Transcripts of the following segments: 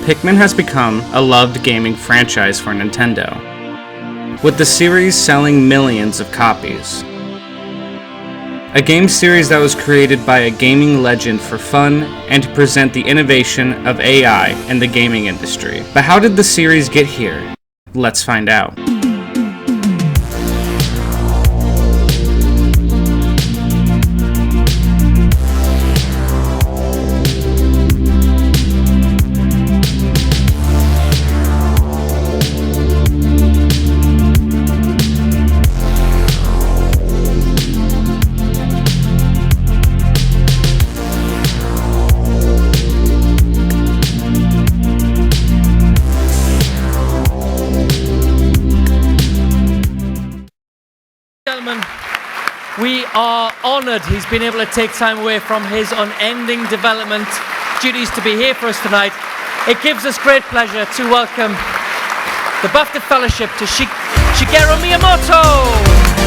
Pikmin has become a loved gaming franchise for Nintendo, with the series selling millions of copies. A game series that was created by a gaming legend for fun and to present the innovation of AI in the gaming industry. But how did the series get here? Let's find out. We are honoured he's been able to take time away from his unending development duties to be here for us tonight. It gives us great pleasure to welcome the BAFTA Fellowship to Shigeru Miyamoto.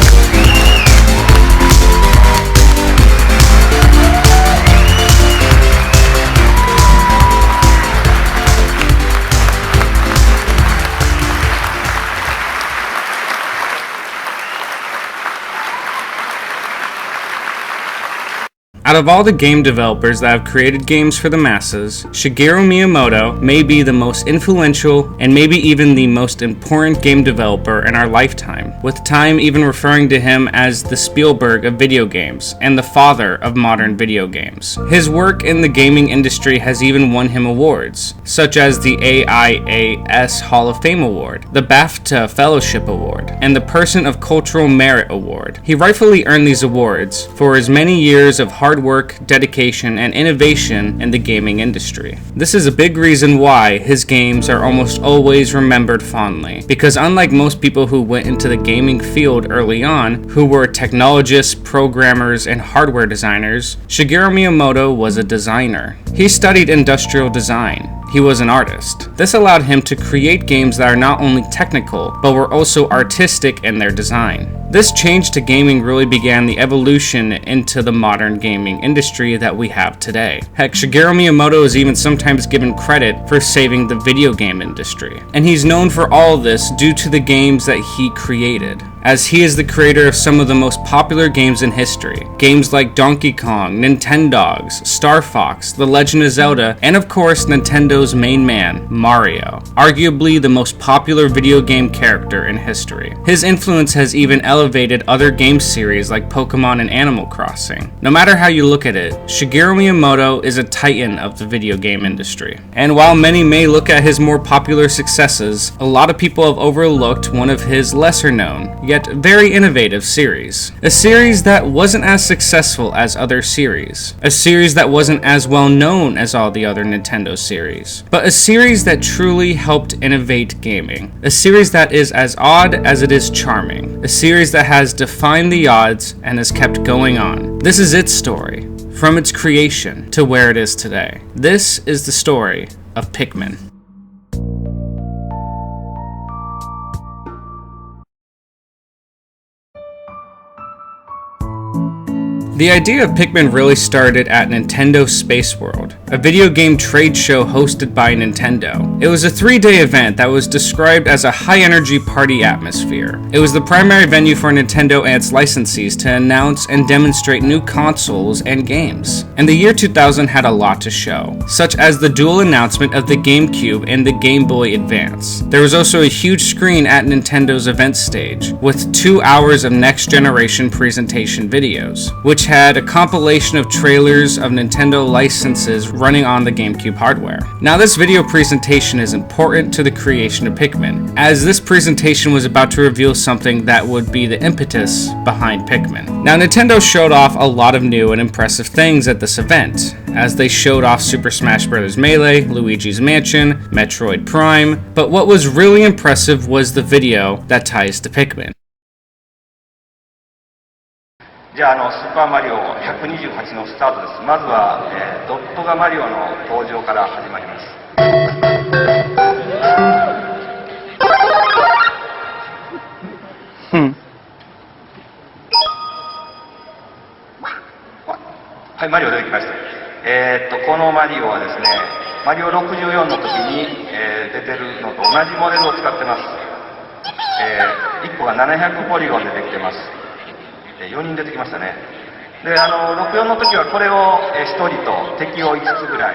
Out of all the game developers that have created games for the masses, Shigeru Miyamoto may be the most influential and maybe even the most important game developer in our lifetime, with Time even referring to him as the Spielberg of video games and the father of modern video games. His work in the gaming industry has even won him awards, such as the AIAS Hall of Fame Award, the BAFTA Fellowship Award, and the Person of Cultural Merit Award. He rightfully earned these awards for his many years of hard work, dedication, and innovation in the gaming industry. This is a big reason why his games are almost always remembered fondly, because unlike most people who went into the gaming field early on, who were technologists, programmers, and hardware designers, Shigeru Miyamoto was a designer. He studied industrial design. He was an artist. This allowed him to create games that are not only technical, but were also artistic in their design. This change to gaming really began the evolution into the modern gaming industry that we have today. Heck, Shigeru Miyamoto is even sometimes given credit for saving the video game industry. And he's known for all this due to the games that he created, as he is the creator of some of the most popular games in history. Games like Donkey Kong, Nintendogs, Star Fox, The Legend of Zelda, and of course Nintendo's main man, Mario, arguably the most popular video game character in history. His influence has even elevated other game series like Pokemon and Animal Crossing. No matter how you look at it, Shigeru Miyamoto is a titan of the video game industry. And while many may look at his more popular successes, a lot of people have overlooked one of his lesser known, yet very innovative series. A series that wasn't as successful as other series. A series that wasn't as well known as all the other Nintendo series. But a series that truly helped innovate gaming. A series that is as odd as it is charming. A series that has defied the odds and has kept going on. This is its story, from its creation to where it is today. This is the story of Pikmin. The idea of Pikmin really started at Nintendo Space World, a video game trade show hosted by Nintendo. It was a 3-day event that was described as a high-energy party atmosphere. It was the primary venue for Nintendo and its licensees to announce and demonstrate new consoles and games. And the year 2000 had a lot to show, such as the dual announcement of the GameCube and the Game Boy Advance. There was also a huge screen at Nintendo's event stage, with 2 hours of next-generation presentation videos, which had a compilation of trailers of Nintendo licenses running on the GameCube hardware. Now this video presentation is important to the creation of Pikmin, as this presentation was about to reveal something that would be the impetus behind Pikmin. Now Nintendo showed off a lot of new and impressive things at this event, as they showed off Super Smash Bros. Melee, Luigi's Mansion, Metroid Prime, but what was really impressive was the video that ties to Pikmin. じゃあ、スーパーマリオ128のスタートです。まずは、ドットがマリオの登場から始まります。はい、マリオ出てきました。このマリオはですね、マリオ64の時に、出てるのと同じモデルを使ってます。1個が700ポリゴンでできてます。4人出てきましたね。で、64の時はこれを1人と敵を5つぐらい。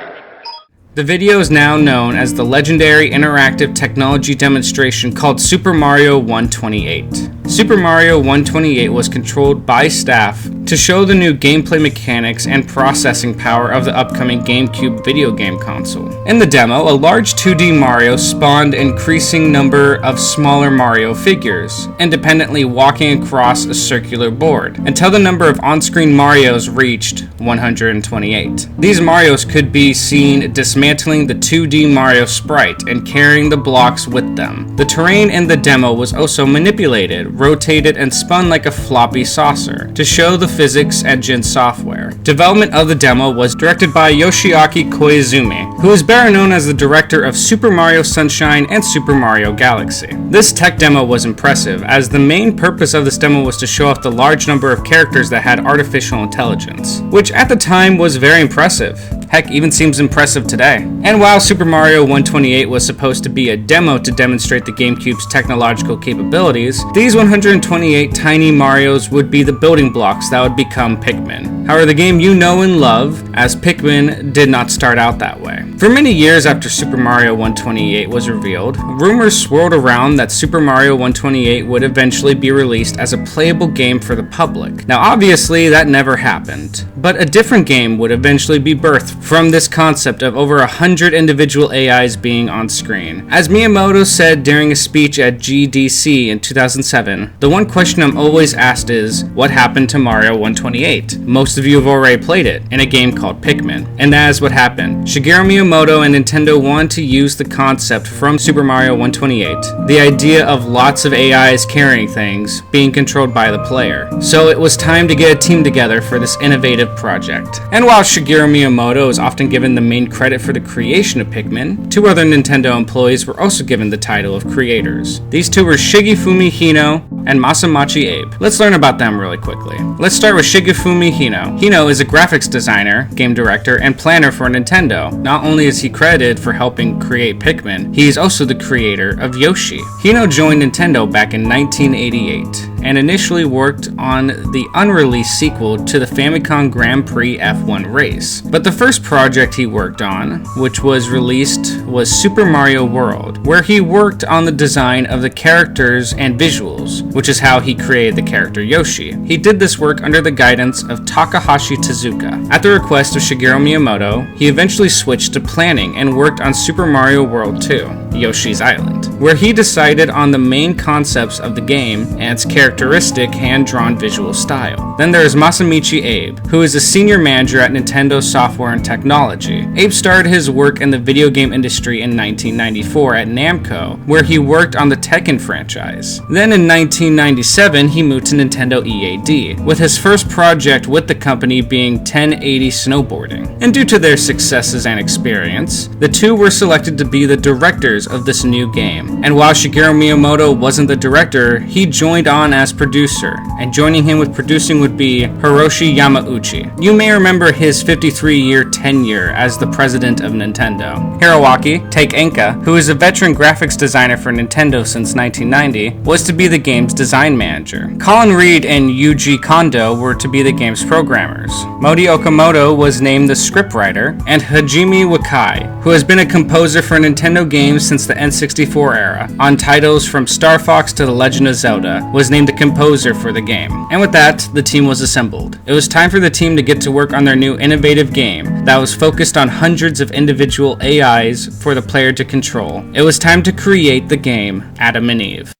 The video is now known as the legendary interactive technology demonstration called Super Mario 128. Super Mario 128 was controlled by staff to show the new gameplay mechanics and processing power of the upcoming GameCube video game console. In the demo, a large 2D Mario spawned an increasing number of smaller Mario figures, independently walking across a circular board, until the number of on-screen Marios reached 128. These Marios could be seen dismantling the 2D Mario sprite and carrying the blocks with them. The terrain in the demo was also manipulated, rotated, and spun like a floppy saucer to show the physics engine software. Development of the demo was directed by Yoshiaki Koizumi, who is better known as the director of Super Mario Sunshine and Super Mario Galaxy. This tech demo was impressive, as the main purpose of this demo was to show off the large number of characters that had artificial intelligence, which at the time was very impressive. Heck, even seems impressive today. And while Super Mario 128 was supposed to be a demo to demonstrate the GameCube's technological capabilities, these 128 tiny Marios would be the building blocks that would become Pikmin. However, the game you know and love as Pikmin did not start out that way. For many years after Super Mario 128 was revealed, rumors swirled around that Super Mario 128 would eventually be released as a playable game for the public. Now obviously that never happened, but a different game would eventually be birthed from this concept of over 100 individual AIs being on screen. As Miyamoto said during a speech at GDC in 2007, the one question I'm always asked is, what happened to Mario 128? Most of you have already played it in a game called Pikmin, and that is what happened. Shigeru Miyamoto and Nintendo wanted to use the concept from Super Mario 128, the idea of lots of AIs carrying things being controlled by the player. So it was time to get a team together for this innovative project. And while Shigeru Miyamoto is often given the main credit for the creation of Pikmin, two other Nintendo employees were also given the title of creators. These two were Shigefumi Hino and Masamachi Abe. Let's learn about them really quickly. Let's start with Shigefumi Hino. Hino is a graphics designer, game director, and planner for Nintendo. Not only is he credited for helping create Pikmin, he is also the creator of Yoshi. Hino joined Nintendo back in 1988 and initially worked on the unreleased sequel to the Famicom Grand Prix F1 race. But the first project he worked on, which was released, was Super Mario World, where he worked on the design of the characters and visuals, which is how he created the character Yoshi. He did this work under the guidance of Takahashi Tezuka. At the request of Shigeru Miyamoto, he eventually switched to planning and worked on Super Mario World 2, Yoshi's Island, where he decided on the main concepts of the game and its characteristic hand-drawn visual style. Then there is Masamichi Abe, who is a senior manager at Nintendo Software and Technology. Abe started his work in the video game industry in 1994 at Namco, where he worked on the Tekken franchise. Then in 1997, he moved to Nintendo EAD, with his first project with the company being 1080 Snowboarding. And due to their successes and experience, the two were selected to be the directors of this new game. And while Shigeru Miyamoto wasn't the director, he joined on as producer, and joining him with producing would be Hiroshi Yamauchi. You may remember his 53-year tenure as the president of Nintendo. Hiroaki, Take Enka, who is a veteran graphics designer for Nintendo since 1990, was to be the game's design manager. Colin Reed and Yuji Kondo were to be the game's programmers. Modi Okamoto was named the scriptwriter, and Hajime Wakai, who has been a composer for Nintendo games since the N64 era, on titles from Star Fox to The Legend of Zelda, was named the composer for the game. And with that, the team was assembled. It was time for the team to get to work on their new innovative game that was focused on hundreds of individual AIs for the player to control. It was time to create the game Adam and Eve.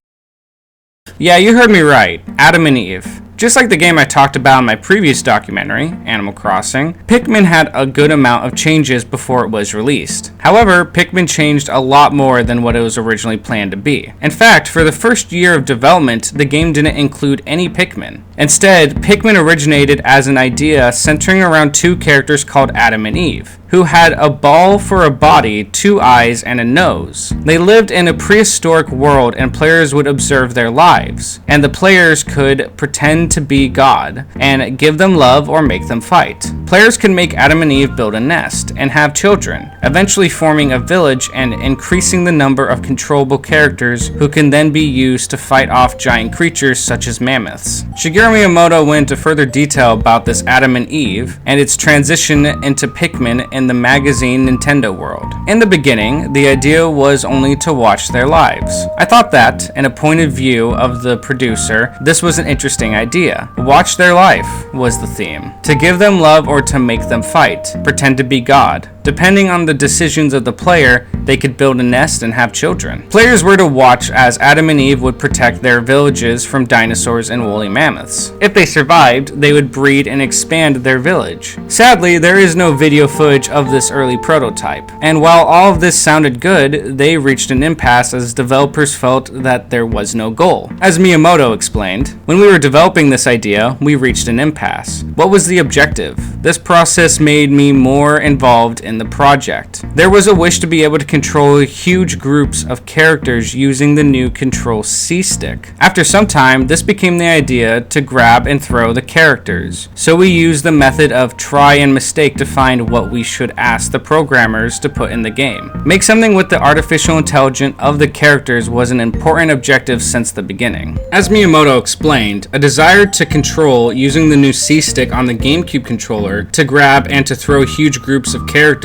Yeah, you heard me right, Adam and Eve. Just like the game I talked about in my previous documentary, Animal Crossing, Pikmin had a good amount of changes before it was released. However, Pikmin changed a lot more than what it was originally planned to be. In fact, for the first year of development, the game didn't include any Pikmin. Instead, Pikmin originated as an idea centering around two characters called Adam and Eve, who had a ball for a body, 2 eyes, and a nose. They lived in a prehistoric world and players would observe their lives, and the players could pretend pretend to be God, and give them love or make them fight. Players can make Adam and Eve build a nest and have children, eventually forming a village and increasing the number of controllable characters who can then be used to fight off giant creatures such as mammoths. Shigeru Miyamoto went into further detail about this Adam and Eve and its transition into Pikmin in the magazine Nintendo World. In the beginning, the idea was only to watch their lives. I thought that, in a point of view of the producer, this was an interesting idea. Watch their life was the theme. To give them love or to make them fight, pretend to be God. Depending on the decisions of the player, they could build a nest and have children. Players were to watch as Adam and Eve would protect their villages from dinosaurs and woolly mammoths. If they survived, they would breed and expand their village. Sadly, there is no video footage of this early prototype, and while all of this sounded good, they reached an impasse as developers felt that there was no goal. As Miyamoto explained, when we were developing this idea, we reached an impasse. What was the objective? This process made me more involved in the project. There was a wish to be able to control huge groups of characters using the new Control C stick. After some time, this became the idea to grab and throw the characters. So we used the method of try and mistake to find what we should ask the programmers to put in the game. Make something with the artificial intelligence of the characters was an important objective since the beginning. As Miyamoto explained, a desire to control using the new C stick on the GameCube controller to grab and to throw huge groups of characters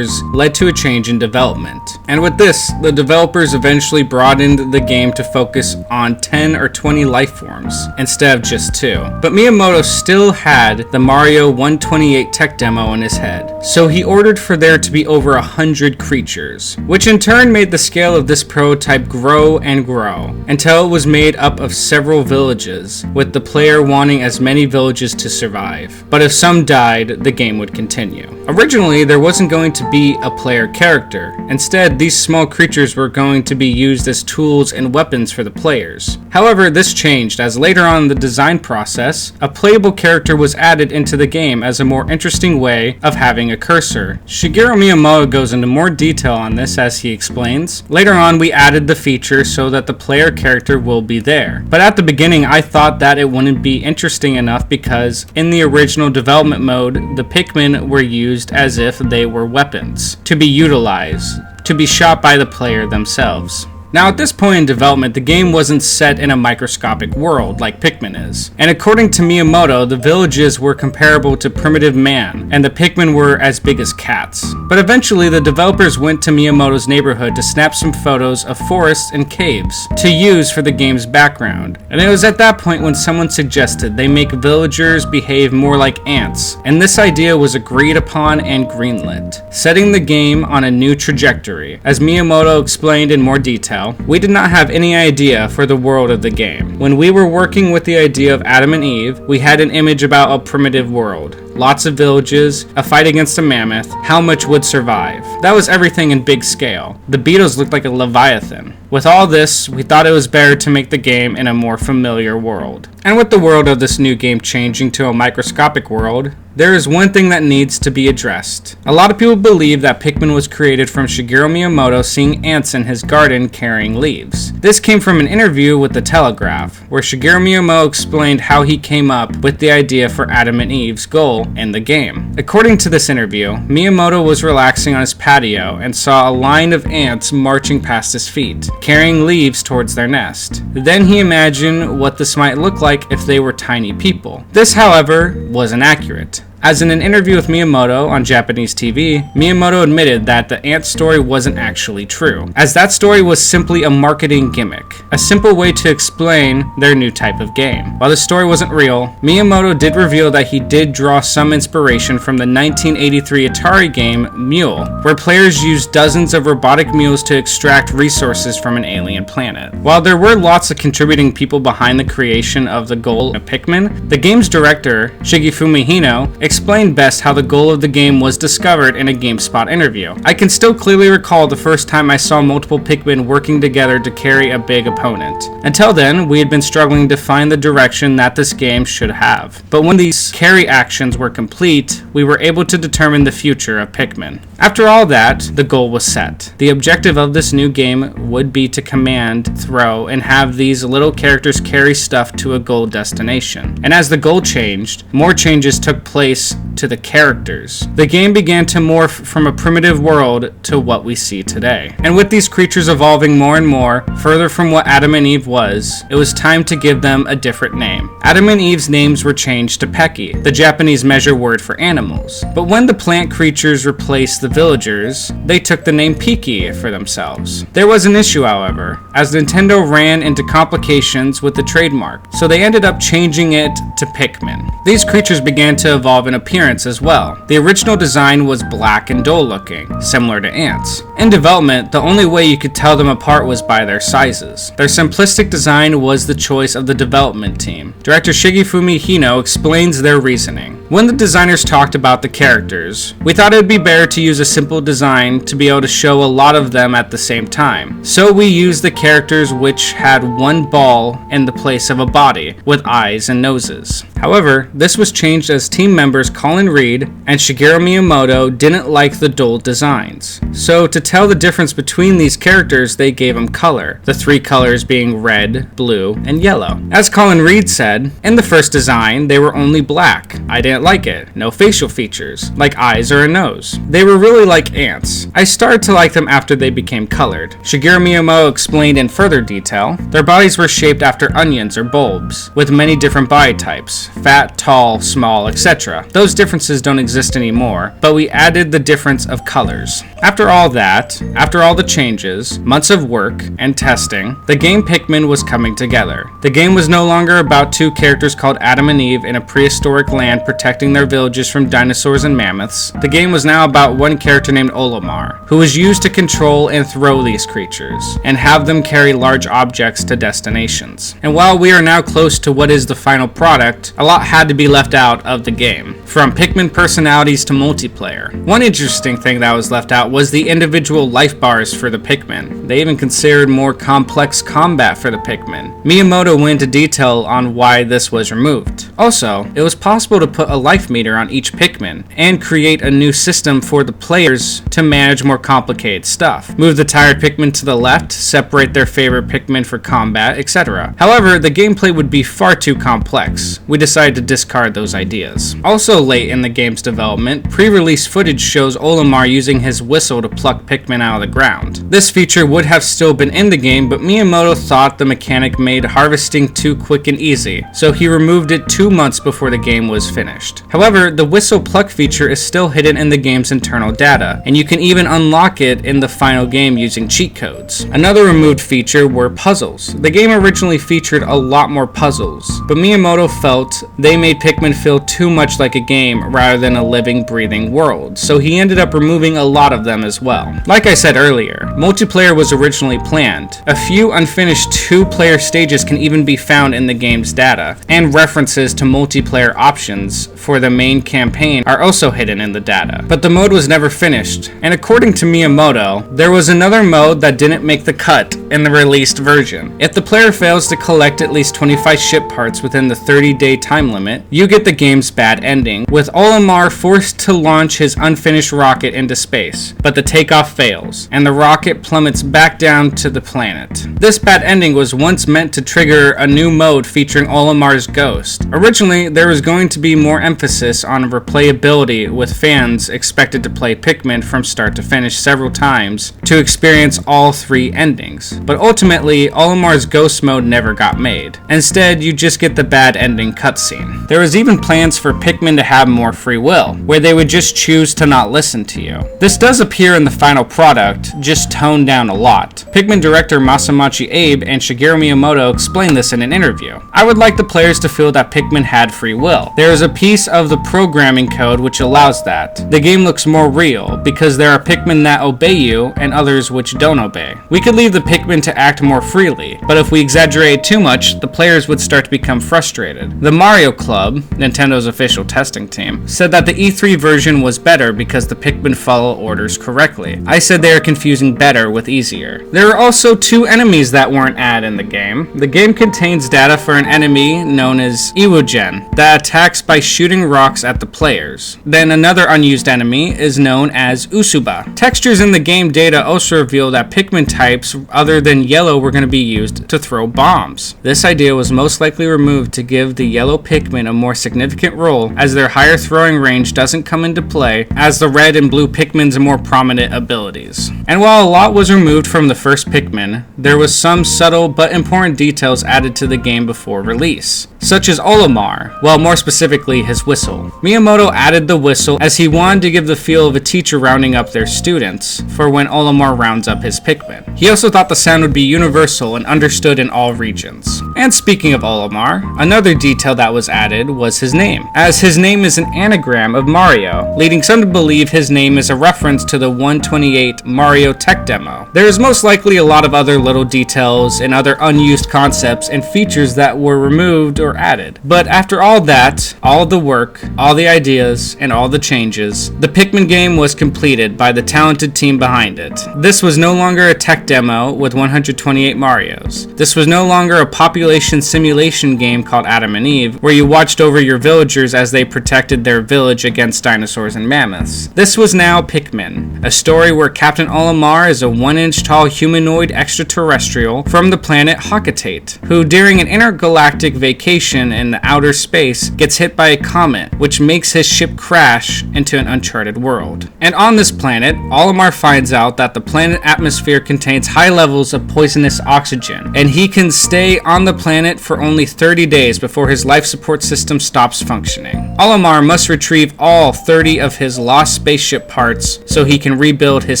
led to a change in development. And with this, the developers eventually broadened the game to focus on 10 or 20 life forms instead of just 2. But Miyamoto still had the Mario 128 tech demo in his head, so he ordered for there to be over 100 creatures, which in turn made the scale of this prototype grow and grow until it was made up of several villages, with the player wanting as many villages to survive. But if some died, the game would continue. Originally, there wasn't going to be a player character. Instead, these small creatures were going to be used as tools and weapons for the players. However, this changed as later on in the design process, a playable character was added into the game as a more interesting way of having a cursor. Shigeru Miyamoto goes into more detail on this as he explains. Later on, we added the feature so that the player character will be there. But at the beginning, I thought that it wouldn't be interesting enough because in the original development mode, the Pikmin were used as if they were weapons, to be utilized, to be shot by the player themselves. Now at this point in development, the game wasn't set in a microscopic world like Pikmin is, and according to Miyamoto, the villages were comparable to primitive man, and the Pikmin were as big as cats. But eventually the developers went to Miyamoto's neighborhood to snap some photos of forests and caves to use for the game's background, and it was at that point when someone suggested they make villagers behave more like ants, and this idea was agreed upon and greenlit, setting the game on a new trajectory. As Miyamoto explained in more detail, we did not have any idea for the world of the game. When we were working with the idea of Adam and Eve, we had an image about a primitive world. Lots of villages, a fight against a mammoth, how much would survive. That was everything in big scale. The beetles looked like a leviathan. With all this, we thought it was better to make the game in a more familiar world. And with the world of this new game changing to a microscopic world, there is one thing that needs to be addressed. A lot of people believe that Pikmin was created from Shigeru Miyamoto seeing ants in his garden carrying leaves. This came from an interview with The Telegraph, where Shigeru Miyamoto explained how he came up with the idea for Adam and Eve's goal in the game. According to this interview, Miyamoto was relaxing on his patio and saw a line of ants marching past his feet, carrying leaves towards their nest. Then he imagined what this might look like if they were tiny people. This, however, wasn't accurate. As in an interview with Miyamoto on Japanese TV, Miyamoto admitted that the ant story wasn't actually true, as that story was simply a marketing gimmick, a simple way to explain their new type of game. While the story wasn't real, Miyamoto did reveal that he did draw some inspiration from the 1983 Atari game Mule, where players used dozens of robotic mules to extract resources from an alien planet. While there were lots of contributing people behind the creation of the goal of Pikmin, the game's director, Shigefumi Hino, explained best how the goal of the game was discovered in a GameSpot interview. I can still clearly recall the first time I saw multiple Pikmin working together to carry a big opponent. Until then, we had been struggling to find the direction that this game should have. But when these carry actions were complete, we were able to determine the future of Pikmin. After all that, the goal was set. The objective of this new game would be to command, throw, and have these little characters carry stuff to a goal destination. And as the goal changed, more changes took place to the characters. The game began to morph from a primitive world to what we see today. And with these creatures evolving more and more, further from what Adam and Eve was, it was time to give them a different name. Adam and Eve's names were changed to Peki, the Japanese measure word for animals. But when the plant creatures replaced the villagers, they took the name Piki for themselves. There was an issue, however, as Nintendo ran into complications with the trademark, so they ended up changing it to Pikmin. These creatures began to evolve in appearance as well. The original design was black and dull looking, similar to ants. In development, the only way you could tell them apart was by their sizes. Their simplistic design was the choice of the development team. Director Shigefumi Hino explains their reasoning. When the designers talked about the characters, we thought it would be better to use a simple design to be able to show a lot of them at the same time. So we used the characters which had one ball in the place of a body, with eyes and noses. However, this was changed as team members Colin Reed and Shigeru Miyamoto didn't like the dull designs. So to tell the difference between these characters, they gave them color, the three colors being red, blue, and yellow. As Colin Reed said, in the first design, they were only black. I didn't like it. No facial features, like eyes or a nose. They were really like ants. I started to like them after they became colored. Shigeru Miyamoto explained in further detail, their bodies were shaped after onions or bulbs, with many different body types, fat, tall, small, etc. Those differences don't exist anymore, but we added the difference of colors. After all that, after all the changes, months of work, and testing, the game Pikmin was coming together. The game was no longer about two characters called Adam and Eve in a prehistoric land protecting their villages from dinosaurs and mammoths. The game was now about one character named Olimar, who was used to control and throw these creatures, and have them carry large objects to destinations. And while we are now close to what is the final product, a lot had to be left out of the game, from Pikmin personalities to multiplayer. One interesting thing that was left out was the individual life bars for the Pikmin. They even considered more complex combat for the Pikmin. Miyamoto went into detail on why this was removed. Also, it was possible to put a life meter on each Pikmin, and create a new system for the players to manage more complicated stuff. Move the tired Pikmin to the left, separate their favorite Pikmin for combat, etc. However, the gameplay would be far too complex. We decided to discard those ideas. Also late in the game's development, pre-release footage shows Olimar using his whistle to pluck Pikmin out of the ground. This feature would have still been in the game, but Miyamoto thought the mechanic made harvesting too quick and easy, so he removed it 2 months before the game was finished. However, the whistle pluck feature is still hidden in the game's internal data, and you can even unlock it in the final game using cheat codes. Another removed feature were puzzles. The game originally featured a lot more puzzles, but Miyamoto felt they made Pikmin feel too much like a game rather than a living, breathing world, so he ended up removing a lot of them as well. Like I said earlier, multiplayer was originally planned. A few unfinished 2-player stages can even be found in the game's data, and references to multiplayer options for the main campaign are also hidden in the data. But the mode was never finished, and according to Miyamoto, there was another mode that didn't make the cut in the released version. If the player fails to collect at least 25 ship parts within the 30-day time limit, you get the game's bad ending, with Olimar forced to launch his unfinished rocket into space, but the takeoff fails, and the rocket plummets back down to the planet. This bad ending was once meant to trigger a new mode featuring Olimar's ghost. Originally, there was going to be more emphasis on replayability, with fans expected to play Pikmin from start to finish several times to experience all 3 endings. But ultimately, Olimar's ghost mode never got made. Instead, you just get the bad ending cutscene. There was even plans for Pikmin to have more free will, where they would just choose to not listen to you. This does appear in the final product, just toned down a lot. Pikmin director Masamachi Abe and Shigeru Miyamoto explained this in an interview. I would like the players to feel that Pikmin had free will. There is a piece piece of the programming code which allows that. The game looks more real, because there are Pikmin that obey you, and others which don't obey. We could leave the Pikmin to act more freely, but if we exaggerate too much, the players would start to become frustrated. The Mario Club, Nintendo's official testing team, said that the E3 version was better because the Pikmin follow orders correctly. I said they are confusing better with easier. There are also 2 enemies that weren't added in the game. The game contains data for an enemy known as Iwogen that attacks by shooting rocks at the players. Then another unused enemy is known as Usuba. Textures in the game data also reveal that Pikmin types other than yellow were going to be used to throw bombs. This idea was most likely removed to give the yellow Pikmin a more significant role, as their higher throwing range doesn't come into play as the red and blue Pikmin's more prominent abilities. And while a lot was removed from the first Pikmin, there was some subtle but important details added to the game before release, such as Olimar, well, more specifically his whistle. Miyamoto added the whistle as he wanted to give the feel of a teacher rounding up their students for when Olimar rounds up his Pikmin. He also thought the sound would be universal and understood in all regions. And speaking of Olimar, another detail that was added was his name, as his name is an anagram of Mario, leading some to believe his name is a reference to the 128 Mario tech demo. There is most likely a lot of other little details and other unused concepts and features that were removed or added. But after all that, all the work, all the ideas, and all the changes, the Pikmin game was completed by the talented team behind it. This was no longer a tech demo with 128 Marios. This was no longer a population simulation game called Adam and Eve, where you watched over your villagers as they protected their village against dinosaurs and mammoths. This was now Pikmin, a story where Captain Olimar is a 1-inch tall humanoid extraterrestrial from the planet Hakatate, who during an intergalactic vacation in the outer space gets hit by a comet, which makes his ship crash into an uncharted world. And on this planet, Olimar finds out that the planet atmosphere contains high levels of poisonous oxygen, and he can stay on the planet for only 30 days before his life support system stops functioning. Olimar must retrieve all 30 of his lost spaceship parts so he can rebuild his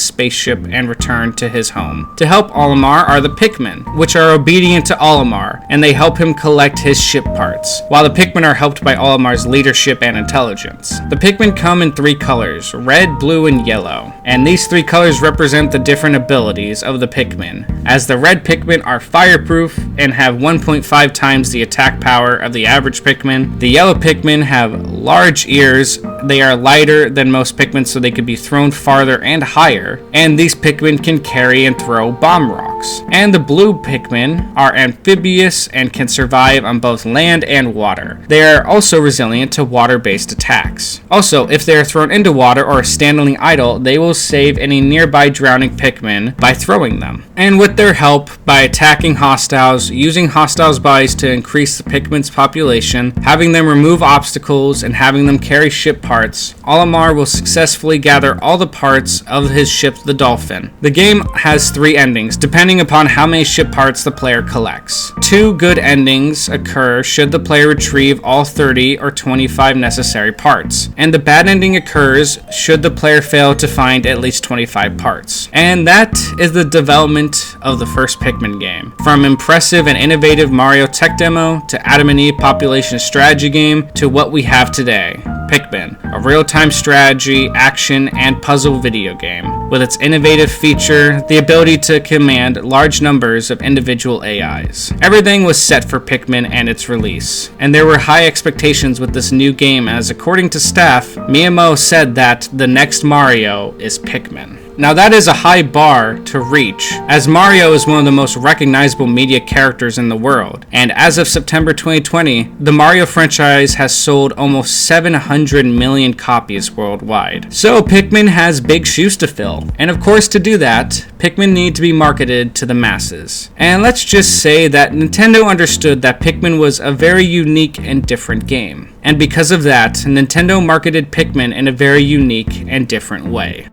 spaceship and return to his home. To help Olimar are the Pikmin, which are obedient to Olimar, and they help him collect his ship parts, while the Pikmin are helped by Olimar's leadership and intelligence. The Pikmin come in 3 colors, red, blue, and yellow, and these 3 colors represent the different abilities of the Pikmin, as the red Pikmin are fireproof and have 1.5 times the attack power of the average Pikmin. The yellow Pikmin have large ears, they are lighter than most Pikmin so they could be thrown farther and higher, and these Pikmin can carry and throw bomb rocks. And the blue Pikmin are amphibious and can survive on both land and water. They are also resilient to water-based attacks. Also, if they are thrown into water or are standing idle, they will save any nearby drowning Pikmin by throwing them. And with their help, by attacking hostiles, using hostiles' bodies to increase the Pikmin's population, having them remove obstacles, and having them carry ship parts, Olimar will successfully gather all the parts of his ship, the Dolphin. The game has 3 endings, depending upon how many ship parts the player collects. 2 good endings occur should the player retrieve all 30 or 25 necessary parts, and the bad ending occurs should the player fail to find at least 25 parts. And that is the development of the first Pikmin game. From impressive and innovative Mario tech demo, to Adam and Eve population strategy game, to what we have today, Pikmin, a real-time strategy, action, and puzzle video game, with its innovative feature, the ability to command large numbers of individual AIs. Everything was set for Pikmin and its release, and there were high expectations with this new game, as according to staff, Miyamoto said that the next Mario is Pikmin. Now that is a high bar to reach, as Mario is one of the most recognizable media characters in the world, and as of September 2020, the Mario franchise has sold almost 700 million copies worldwide. So Pikmin has big shoes to fill, and of course to do that, Pikmin need to be marketed to the masses. And let's just say that Nintendo understood that Pikmin was a very unique and different game, and because of that, Nintendo marketed Pikmin in a very unique and different way.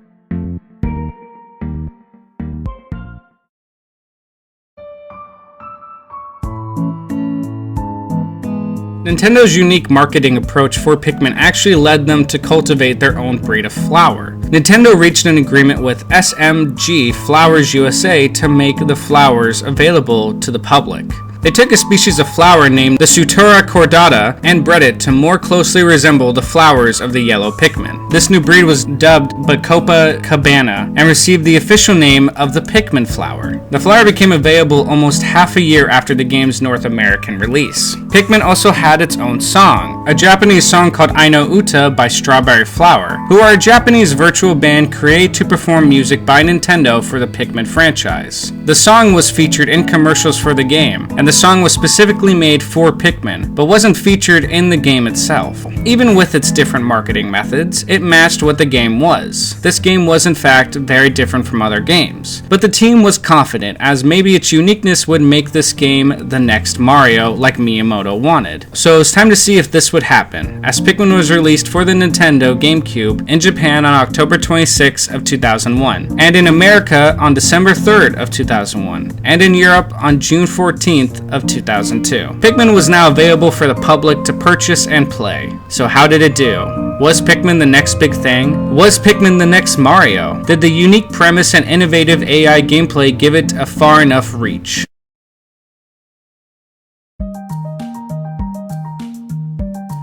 Nintendo's unique marketing approach for Pikmin actually led them to cultivate their own breed of flower. Nintendo reached an agreement with SMG Flowers USA to make the flowers available to the public. They took a species of flower named the Sutura cordata and bred it to more closely resemble the flowers of the yellow Pikmin. This new breed was dubbed Bacopa cabana and received the official name of the Pikmin flower. The flower became available almost half a year after the game's North American release. Pikmin also had its own song, a Japanese song called I No Uta by Strawberry Flower, who are a Japanese virtual band created to perform music by Nintendo for the Pikmin franchise. The song was featured in commercials for the game, and the song was specifically made for Pikmin, but wasn't featured in the game itself. Even with its different marketing methods, it matched what the game was. This game was in fact very different from other games, but the team was confident as maybe its uniqueness would make this game the next Mario like Miyamoto wanted. So it was time to see if this would happen, as Pikmin was released for the Nintendo GameCube in Japan on October 26 of 2001, and in America on December 3rd of 2001, and in Europe on June 14th of 2002. Pikmin was now available for the public to purchase and play. So how did it do? Was Pikmin the next big thing? Was Pikmin the next Mario? Did the unique premise and innovative AI gameplay give it a far enough reach?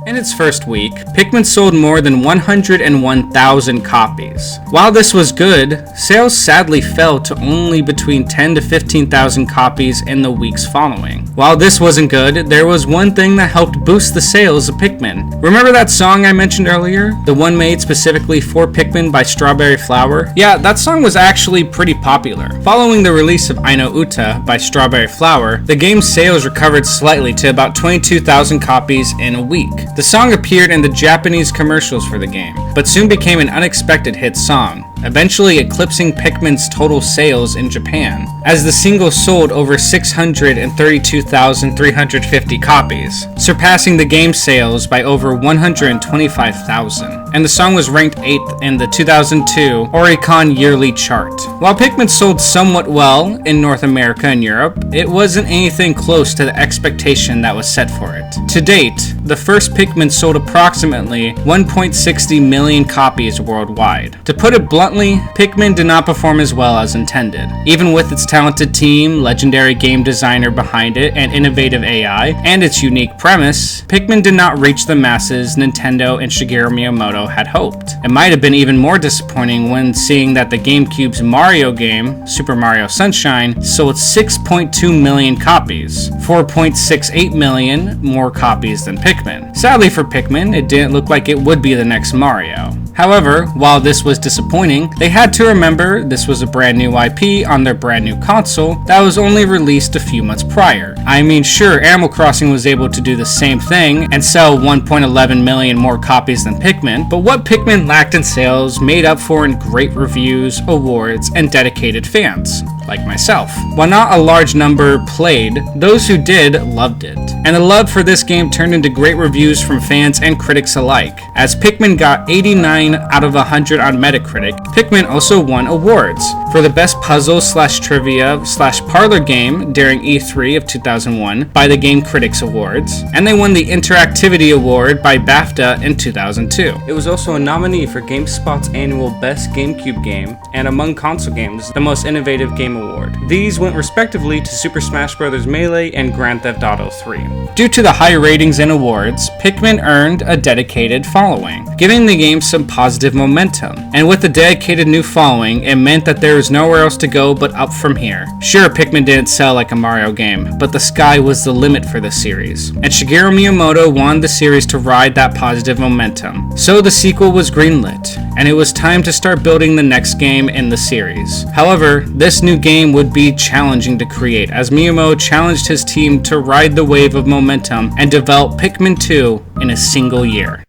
In its first week, Pikmin sold more than 101,000 copies. While this was good, sales sadly fell to only between 10 to 15,000 copies in the weeks following. While this wasn't good, there was one thing that helped boost the sales of Pikmin. Remember that song I mentioned earlier? The one made specifically for Pikmin by Strawberry Flower? Yeah, that song was actually pretty popular. Following the release of I No Uta by Strawberry Flower, the game's sales recovered slightly to about 22,000 copies in a week. The song appeared in the Japanese commercials for the game, but soon became an unexpected hit song, eventually eclipsing Pikmin's total sales in Japan, as the single sold over 632,350 copies, surpassing the game's sales by over 125,000, and the song was ranked 8th in the 2002 Oricon yearly chart. While Pikmin sold somewhat well in North America and Europe, it wasn't anything close to the expectation that was set for it. To date, the first Pikmin sold approximately 1.60 million copies worldwide. To put it bluntly, Pikmin did not perform as well as intended. Even with its talented team, legendary game designer behind it, and innovative AI, and its unique premise, Pikmin did not reach the masses Nintendo and Shigeru Miyamoto had hoped. It might have been even more disappointing when seeing that the GameCube's Mario game, Super Mario Sunshine, sold 6.2 million copies, 4.68 million more copies than Pikmin. Sadly for Pikmin, it didn't look like it would be the next Mario. However, while this was disappointing, they had to remember this was a brand new IP on their brand new console that was only released a few months prior. I mean, sure, Animal Crossing was able to do the same thing and sell 1.11 million more copies than Pikmin, but what Pikmin lacked in sales made up for in great reviews, awards, and dedicated fans, like myself. While not a large number played, those who did loved it. And the love for this game turned into great reviews from fans and critics alike, as Pikmin got 89 out of 100 on Metacritic. Pikmin also won awards for the best puzzle/trivia/parlor game during E3 of 2001 by the Game Critics Awards, and they won the Interactivity Award by BAFTA in 2002. It was also a nominee for GameSpot's annual Best GameCube Game, and among console games, the Most Innovative Game Award. These went respectively to Super Smash Bros. Melee and Grand Theft Auto 3. Due to the high ratings and awards, Pikmin earned a dedicated following, giving the game some positive momentum. And with the dedicated new following, it meant that there was nowhere else to go but up from here. Sure, Pikmin didn't sell like a Mario game, but the sky was the limit for the series. And Shigeru Miyamoto wanted the series to ride that positive momentum. So the sequel was greenlit, and it was time to start building the next game in the series. However, this new game would be challenging to create, as Miyamoto challenged his team to ride the wave of momentum and develop Pikmin 2 in a single year.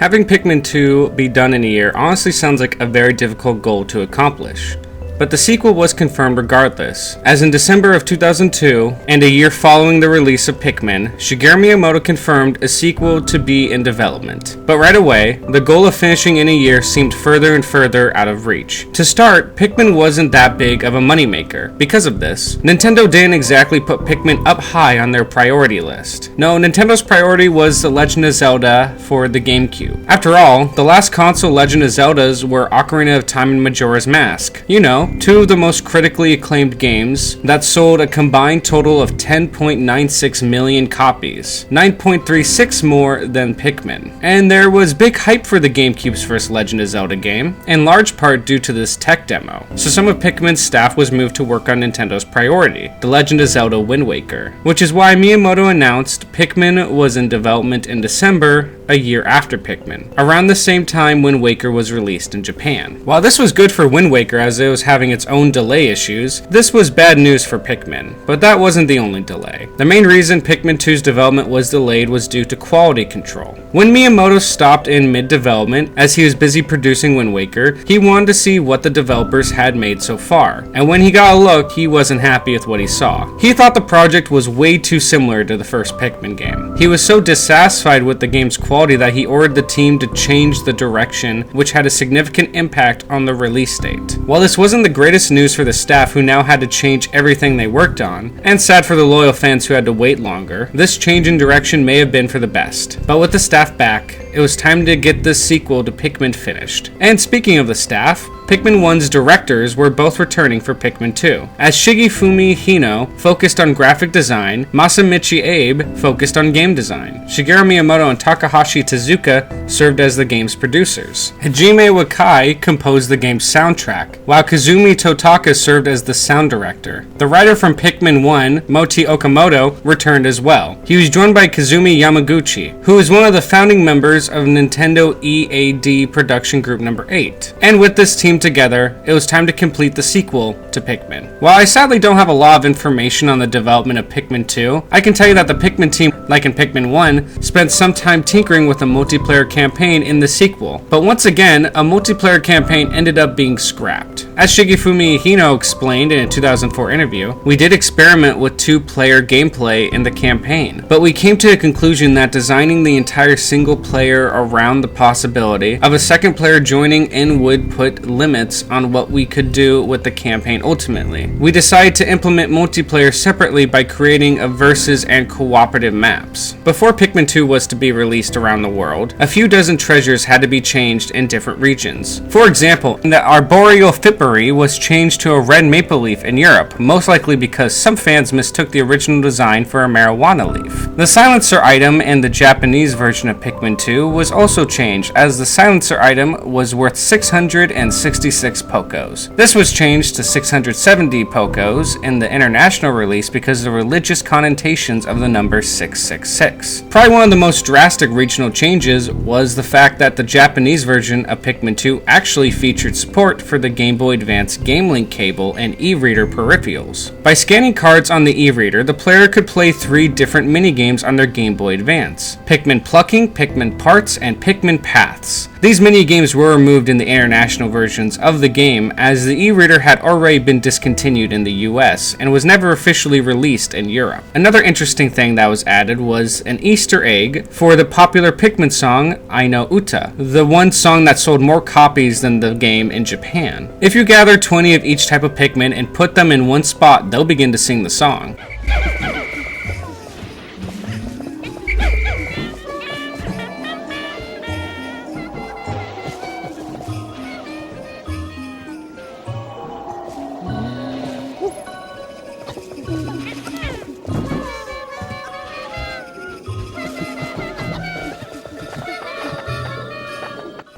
Having Pikmin 2 be done in a year honestly sounds like a very difficult goal to accomplish. But the sequel was confirmed regardless, as in December of 2002, and a year following the release of Pikmin, Shigeru Miyamoto confirmed a sequel to be in development. But right away, the goal of finishing in a year seemed further and further out of reach. To start, Pikmin wasn't that big of a moneymaker. Because of this, Nintendo didn't exactly put Pikmin up high on their priority list. No, Nintendo's priority was The Legend of Zelda for the GameCube. After all, the last console Legend of Zeldas were Ocarina of Time and Majora's Mask. You know, Miyamoto, two of the most critically acclaimed games that sold a combined total of 10.96 million copies, 9.36 more than Pikmin. And there was big hype for the GameCube's first Legend of Zelda game, in large part due to this tech demo. So some of Pikmin's staff was moved to work on Nintendo's priority, The Legend of Zelda Wind Waker, which is why Miyamoto announced Pikmin was in development in December, a year after Pikmin, around the same time Wind Waker was released in Japan. While this was good for Wind Waker as it was having its own delay issues, this was bad news for Pikmin, but that wasn't the only delay. The main reason Pikmin 2's development was delayed was due to quality control. When Miyamoto stopped in mid-development, as he was busy producing Wind Waker, he wanted to see what the developers had made so far, and when he got a look, he wasn't happy with what he saw. He thought the project was way too similar to the first Pikmin game. He was so dissatisfied with the game's quality that he ordered the team to change the direction, which had a significant impact on the release date. While this wasn't the greatest news for the staff who now had to change everything they worked on, and sad for the loyal fans who had to wait longer, this change in direction may have been for the best. But with the staff back, it was time to get this sequel to Pikmin finished. And speaking of the staff, Pikmin 1's directors were both returning for Pikmin 2, as Shigefumi Hino focused on graphic design, Masamichi Abe focused on game design. Shigeru Miyamoto and Takahashi Tezuka served as the game's producers. Hajime Wakai composed the game's soundtrack, while Kazumi Totaka served as the sound director. The writer from Pikmin 1, Moti Okamoto, returned as well. He was joined by Kazumi Yamaguchi, who is one of the founding members of Nintendo EAD Production Group No. 8. And with this team together, it was time to complete the sequel to Pikmin. While I sadly don't have a lot of information on the development of Pikmin 2, I can tell you that the Pikmin team, like in Pikmin 1, spent some time tinkering with a multiplayer campaign in the sequel. But once again, a multiplayer campaign ended up being scrapped. As Shigefumi Hino explained in a 2004 interview, we did experiment with two-player gameplay in the campaign, but we came to the conclusion that designing the entire single player around the possibility of a second player joining in would put limits on what we could do with the campaign ultimately. We decided to implement multiplayer separately by creating a versus and cooperative maps. Before Pikmin 2 was to be released around the world, a few dozen treasures had to be changed in different regions. For example, the arboreal Fippery was changed to a red maple leaf in Europe, most likely because some fans mistook the original design for a marijuana leaf. The silencer item in the Japanese version of Pikmin 2 was also changed, as the silencer item was worth 666 Pokos. This was changed to 670 Pokos in the international release because of the religious connotations of the number 666. Probably one of the most drastic regional changes was the fact that the Japanese version of Pikmin 2 actually featured support for the Game Boy Advance Game Link cable and e-reader peripherals. By scanning cards on the e-reader, the player could play 3 different minigames on their Game Boy Advance: Pikmin Plucking, Pikmin Parts, and Pikmin Paths. These mini-games were removed in the international versions of the game, as the e-reader had already been discontinued in the US and was never officially released in Europe. Another interesting thing that was added was an Easter egg for the popular Pikmin song I Know Uta, the one song that sold more copies than the game in Japan. If you gather 20 of each type of Pikmin and put them in one spot, they'll begin to sing the song.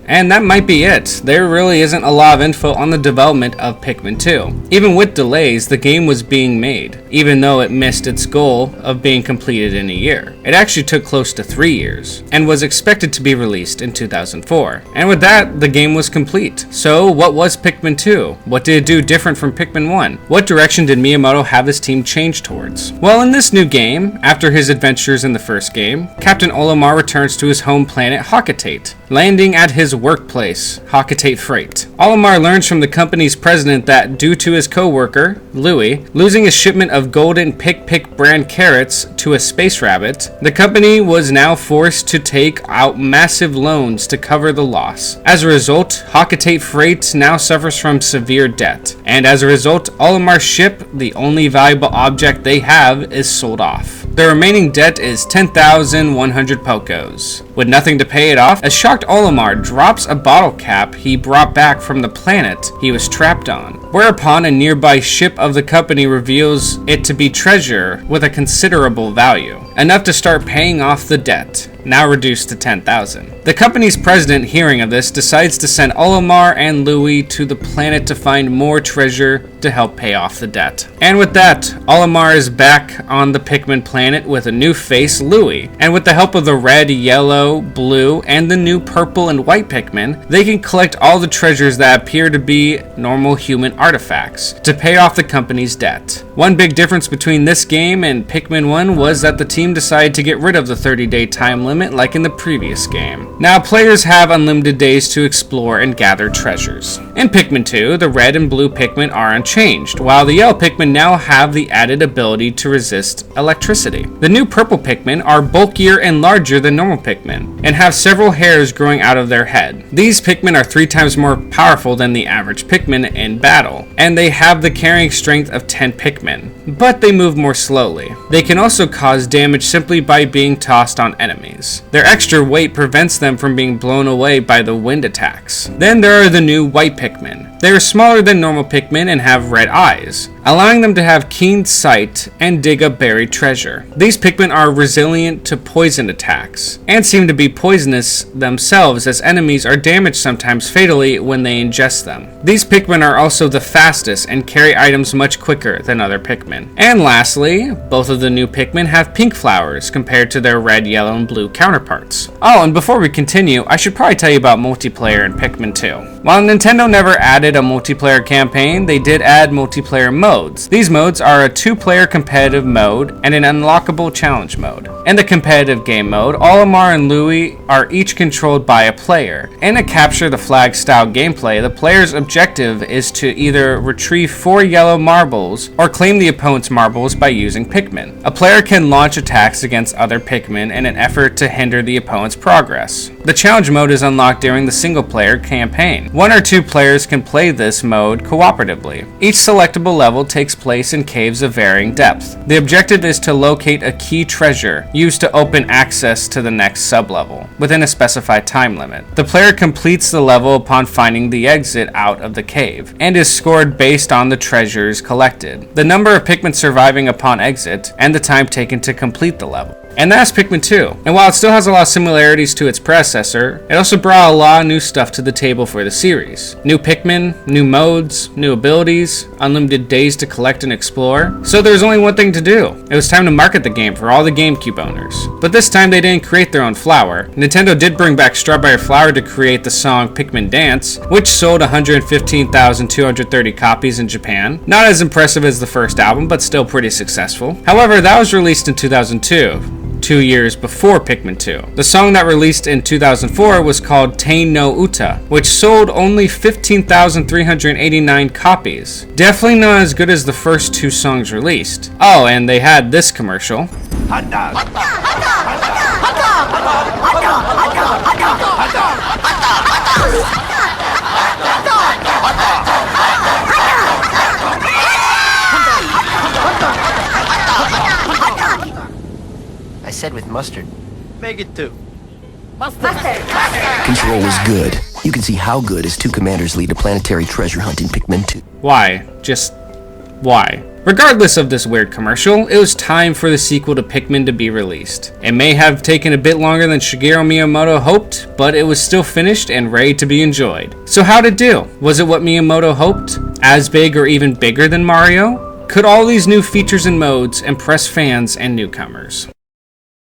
And that might be it. There really isn't a lot of info on the development of Pikmin 2. Even with delays, the game was being made, even though it missed its goal of being completed in a year. It actually took close to 3 years, and was expected to be released in 2004. And with that, the game was complete. So what was Pikmin 2? What did it do different from Pikmin 1? What direction did Miyamoto have his team change towards? Well, in this new game, after his adventures in the first game, Captain Olimar returns to his home planet Hakatate, landing at his workplace, Hakatate Freight. Olimar learns from the company's president that due to his co-worker, Louis, losing a shipment of of golden Pick brand carrots to a space rabbit, the company was now forced to take out massive loans to cover the loss. As a result, Hockatate Freight now suffers from severe debt, and as a result, Olimar's ship, the only valuable object they have, is sold off. The remaining debt is 10,100 Pokos. With nothing to pay it off, a shocked Olimar drops a bottle cap he brought back from the planet he was trapped on, whereupon a nearby ship of the company reveals it to be treasure with a considerable value, enough to start paying off the debt, now reduced to 10,000. The company's president, hearing of this, decides to send Olimar and Louie to the planet to find more treasure to help pay off the debt. And with that, Olimar is back on the Pikmin planet with a new face, Louie, and with the help of the red, yellow, blue, and the new purple and white Pikmin, they can collect all the treasures that appear to be normal human artifacts to pay off the company's debt. One big difference between this game and Pikmin 1 was that the team decided to get rid of the 30-day time limit like in the previous game. Now players have unlimited days to explore and gather treasures. In Pikmin 2, the red and blue Pikmin are unchanged, while the yellow Pikmin now have the added ability to resist electricity. The new purple Pikmin are bulkier and larger than normal Pikmin, and have several hairs growing out of their head. These Pikmin are 3 times more powerful than the average Pikmin in battle, and they have the carrying strength of 10 Pikmin, but they move more slowly. They can also cause damage simply by being tossed on enemies. Their extra weight prevents them from being blown away by the wind attacks. Then there are the new white Pikmin. They are smaller than normal Pikmin and have red eyes, allowing them to have keen sight and dig up buried treasure. These Pikmin are resilient to poison attacks, and seem to be poisonous themselves as enemies are damaged sometimes fatally when they ingest them. These Pikmin are also the fastest and carry items much quicker than other Pikmin. And lastly, both of the new Pikmin have pink flowers compared to their red, yellow, and blue counterparts. Oh, and before we continue, I should probably tell you about multiplayer in Pikmin 2. While Nintendo never added a multiplayer campaign, they did add multiplayer modes. These modes are a 2-player competitive mode and an unlockable challenge mode. In the competitive game mode, Olimar and Louie are each controlled by a player. In a capture the flag style gameplay, the player's objective is to either retrieve 4 yellow marbles or claim the opponent's marbles by using Pikmin. A player can launch attacks against other Pikmin in an effort to hinder the opponent's progress. The challenge mode is unlocked during the single player campaign. 1 or 2 players can play this mode cooperatively. Each selectable level takes place in caves of varying depth. The objective is to locate a key treasure used to open access to the next sublevel within a specified time limit. The player completes the level upon finding the exit out of the cave and is scored based on the treasures collected, the number of Pikmin surviving upon exit, and the time taken to complete the level. And that's Pikmin 2. And while it still has a lot of similarities to its predecessor, it also brought a lot of new stuff to the table for the series. New Pikmin, new modes, new abilities, unlimited days to collect and explore. So there was only one thing to do. It was time to market the game for all the GameCube owners. But this time they didn't create their own flower. Nintendo did bring back Strawberry Flower to create the song Pikmin Dance, which sold 115,230 copies in Japan. Not as impressive as the first album, but still pretty successful. However, that was released in 2002. 2 years before Pikmin 2. The song that released in 2004 was called Tain no Uta, which sold only 15,389 copies. Definitely not as good as the first 2 songs released. Oh, and they had this commercial. I said with mustard. Make it 2. Control was good. You can see how good as 2 commanders lead a planetary treasure hunt in Pikmin 2. Why? Just why? Regardless of this weird commercial, it was time for the sequel to Pikmin to be released. It may have taken a bit longer than Shigeru Miyamoto hoped, but it was still finished and ready to be enjoyed. So how'd it do? Was it what Miyamoto hoped? As big or even bigger than Mario? Could all these new features and modes impress fans and newcomers?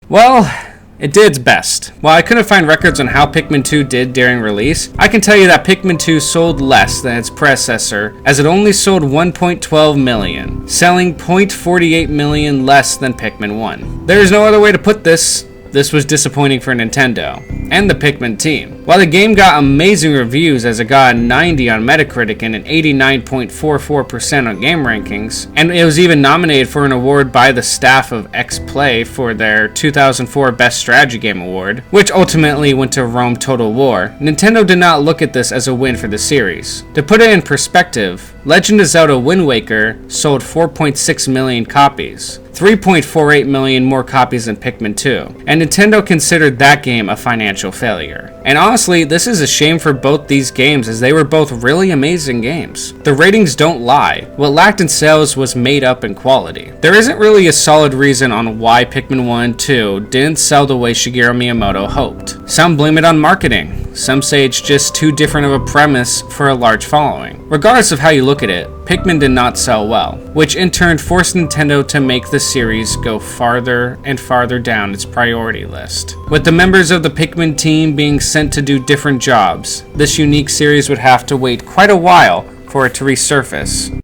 Well, it did its best. While I couldn't find records on how Pikmin 2 did during release, I can tell you that Pikmin 2 sold less than its predecessor, as it only sold 1.12 million, selling 0.48 million less than Pikmin 1. There is no other way to put this. This was disappointing for Nintendo and the Pikmin team. While the game got amazing reviews as it got a 90 on Metacritic and an 89.44% on Game Rankings, and it was even nominated for an award by the staff of X-Play for their 2004 Best Strategy Game Award, which ultimately went to Rome Total War, Nintendo did not look at this as a win for the series. To put it in perspective, Legend of Zelda Wind Waker sold 4.6 million copies, 3.48 million more copies than Pikmin 2, and Nintendo considered that game a financial failure. And honestly, this is a shame for both these games as they were both really amazing games. The ratings don't lie. What lacked in sales was made up in quality. There isn't really a solid reason on why Pikmin 1 and 2 didn't sell the way Shigeru Miyamoto hoped. Some blame it on marketing. Some say it's just too different of a premise for a large following. Regardless of how you look at it, Pikmin did not sell well, which in turn forced Nintendo to make the series go farther and farther down its priority list. With the members of the Pikmin team being sent to do different jobs, this unique series would have to wait quite a while for it to resurface.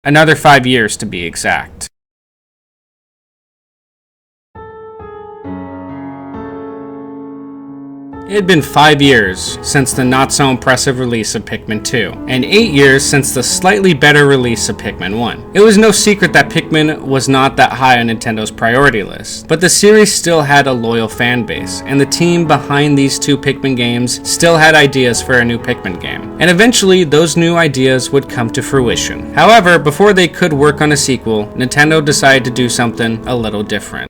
Another 5 years to be exact. It had been 5 years since the not-so-impressive release of Pikmin 2, and 8 years since the slightly better release of Pikmin 1. It was no secret that Pikmin was not that high on Nintendo's priority list, but the series still had a loyal fan base, and the team behind these two Pikmin games still had ideas for a new Pikmin game. And eventually, those new ideas would come to fruition. However, before they could work on a sequel, Nintendo decided to do something a little different.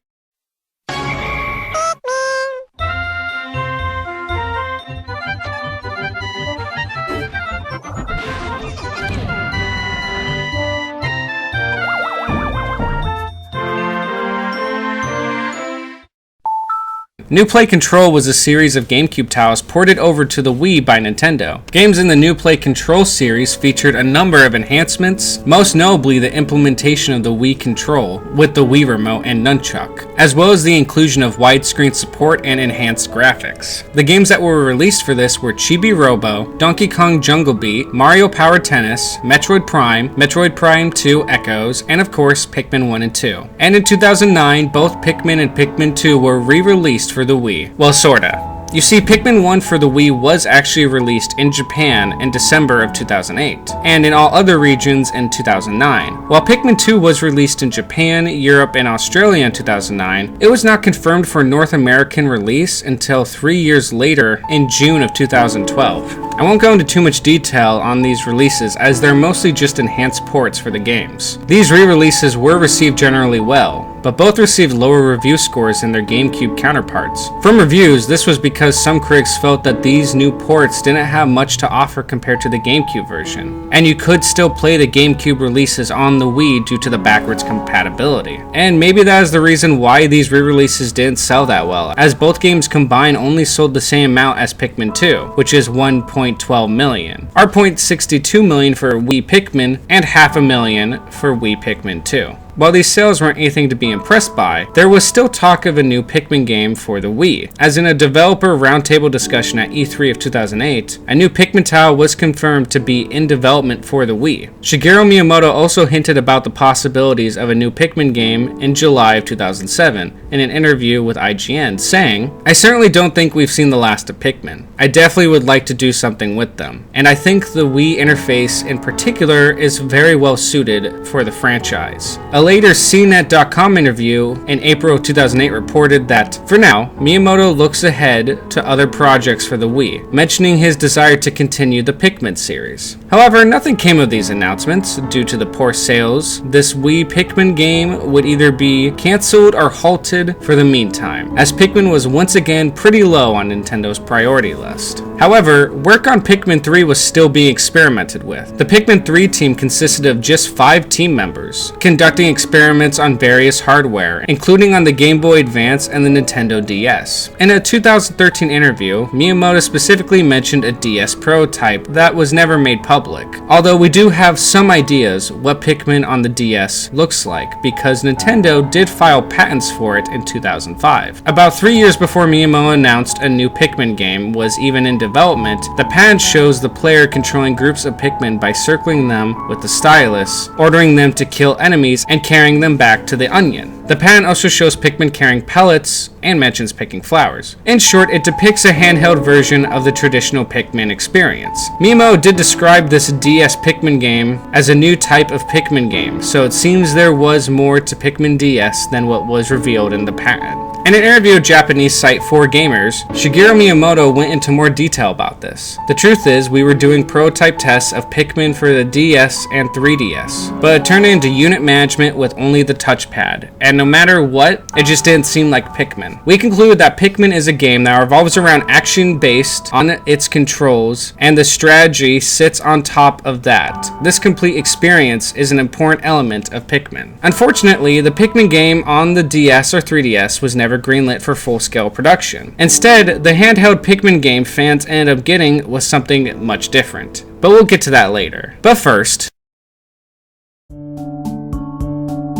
New Play Control was a series of GameCube titles ported over to the Wii by Nintendo. Games in the New Play Control series featured a number of enhancements, most notably the implementation of the Wii Control with the Wii Remote and Nunchuck, as well as the inclusion of widescreen support and enhanced graphics. The games that were released for this were Chibi Robo, Donkey Kong Jungle Beat, Mario Power Tennis, Metroid Prime 2 Echoes, and of course Pikmin 1 and 2. And in 2009, both Pikmin and Pikmin 2 were re-released for the Wii. Well, sorta. You see, Pikmin 1 for the Wii was actually released in Japan in December of 2008, and in all other regions in 2009. While Pikmin 2 was released in Japan, Europe, and Australia in 2009, it was not confirmed for North American release until 3 years later in June of 2012. I won't go into too much detail on these releases as they're mostly just enhanced ports for the games. These re-releases were received generally well, but both received lower review scores than their GameCube counterparts. From reviews, this was because some critics felt that these new ports didn't have much to offer compared to the GameCube version, and you could still play the GameCube releases on the Wii due to the backwards compatibility. And maybe that is the reason why these re-releases didn't sell that well, as both games combined only sold the same amount as Pikmin 2, which is 1.12 million, or 0.62 million for Wii Pikmin, and 500,000 for Wii Pikmin 2. While these sales weren't anything to be impressed by, there was still talk of a new Pikmin game for the Wii, as in a developer roundtable discussion at E3 of 2008, a new Pikmin title was confirmed to be in development for the Wii. Shigeru Miyamoto also hinted about the possibilities of a new Pikmin game in July of 2007 in an interview with IGN, saying, "I certainly don't think we've seen the last of Pikmin. I definitely would like to do something with them, and I think the Wii interface in particular is very well suited for the franchise." A later CNET.com interview in April of 2008 reported that, for now, Miyamoto looks ahead to other projects for the Wii, mentioning his desire to continue the Pikmin series. However, nothing came of these announcements. Due to the poor sales, this Wii Pikmin game would either be cancelled or halted for the meantime, as Pikmin was once again pretty low on Nintendo's priority list. However, work on Pikmin 3 was still being experimented with. The Pikmin 3 team consisted of just 5 team members, conducting experiments on various hardware, including on the Game Boy Advance and the Nintendo DS. In a 2013 interview, Miyamoto specifically mentioned a DS prototype that was never made public, although we do have some ideas what Pikmin on the DS looks like, because Nintendo did file patents for it in 2005. About 3 years before Miyamoto announced a new Pikmin game was even in development, the patent shows the player controlling groups of Pikmin by circling them with the stylus, ordering them to kill enemies, and carrying them back to the onion. The patent also shows Pikmin carrying pellets and mentions picking flowers. In short, it depicts a handheld version of the traditional Pikmin experience. Miyamoto did describe this DS Pikmin game as a new type of Pikmin game, so it seems there was more to Pikmin DS than what was revealed in the patent. In an interview with Japanese site 4Gamers, Shigeru Miyamoto went into more detail about this. The truth is, we were doing prototype tests of Pikmin for the DS and 3DS, but it turned into unit management with only the touchpad, and no matter what, it just didn't seem like Pikmin. We concluded that Pikmin is a game that revolves around action based on its controls, and the strategy sits on top of that. This complete experience is an important element of Pikmin. Unfortunately, the Pikmin game on the DS or 3DS was never greenlit for full-scale production. Instead, the handheld Pikmin game fans ended up getting was something much different. But we'll get to that later. But first,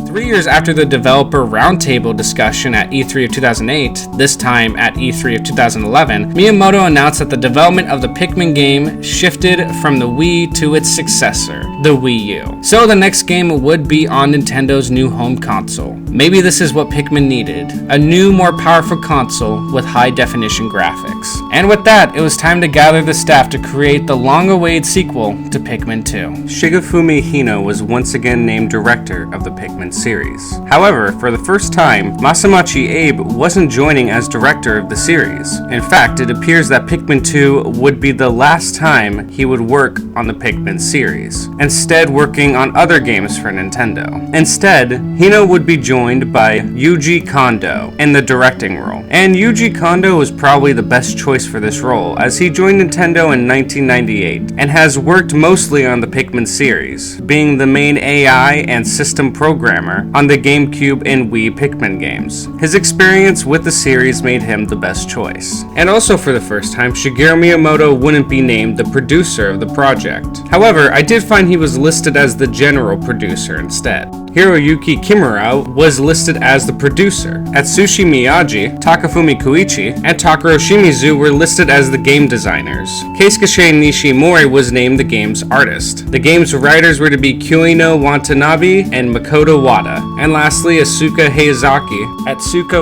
3 years after the developer roundtable discussion at E3 of 2008, this time at E3 of 2011, Miyamoto announced that the development of the Pikmin game shifted from the Wii to its successor, the Wii U. So the next game would be on Nintendo's new home console. Maybe this is what Pikmin needed, a new, more powerful console with high-definition graphics. And with that, it was time to gather the staff to create the long-awaited sequel to Pikmin 2. Shigefumi Hino was once again named director of the Pikmin series. However, for the first time, Masamachi Abe wasn't joining as director of the series. In fact, it appears that Pikmin 2 would be the last time he would work on the Pikmin series, instead working on other games for Nintendo. Instead, Hino would be joined by Yuji Kondo in the directing role. And Yuji Kondo was probably the best choice for this role, as he joined Nintendo in 1998 and has worked mostly on the Pikmin series, being the main AI and system programmer on the GameCube and Wii Pikmin games. His experience with the series made him the best choice. And also for the first time, Shigeru Miyamoto wouldn't be named the producer of the project. However, I did find he was listed as the general producer instead. Hiroyuki Kimura was listed as the producer. Atsushi Miyagi, Takafumi Koichi, and Takaro Shimizu were listed as the game designers. Keisuke Nishimori was named the game's artist. The game's writers were to be Kyuino Watanabe and Makoto Wada. And lastly, Atsuko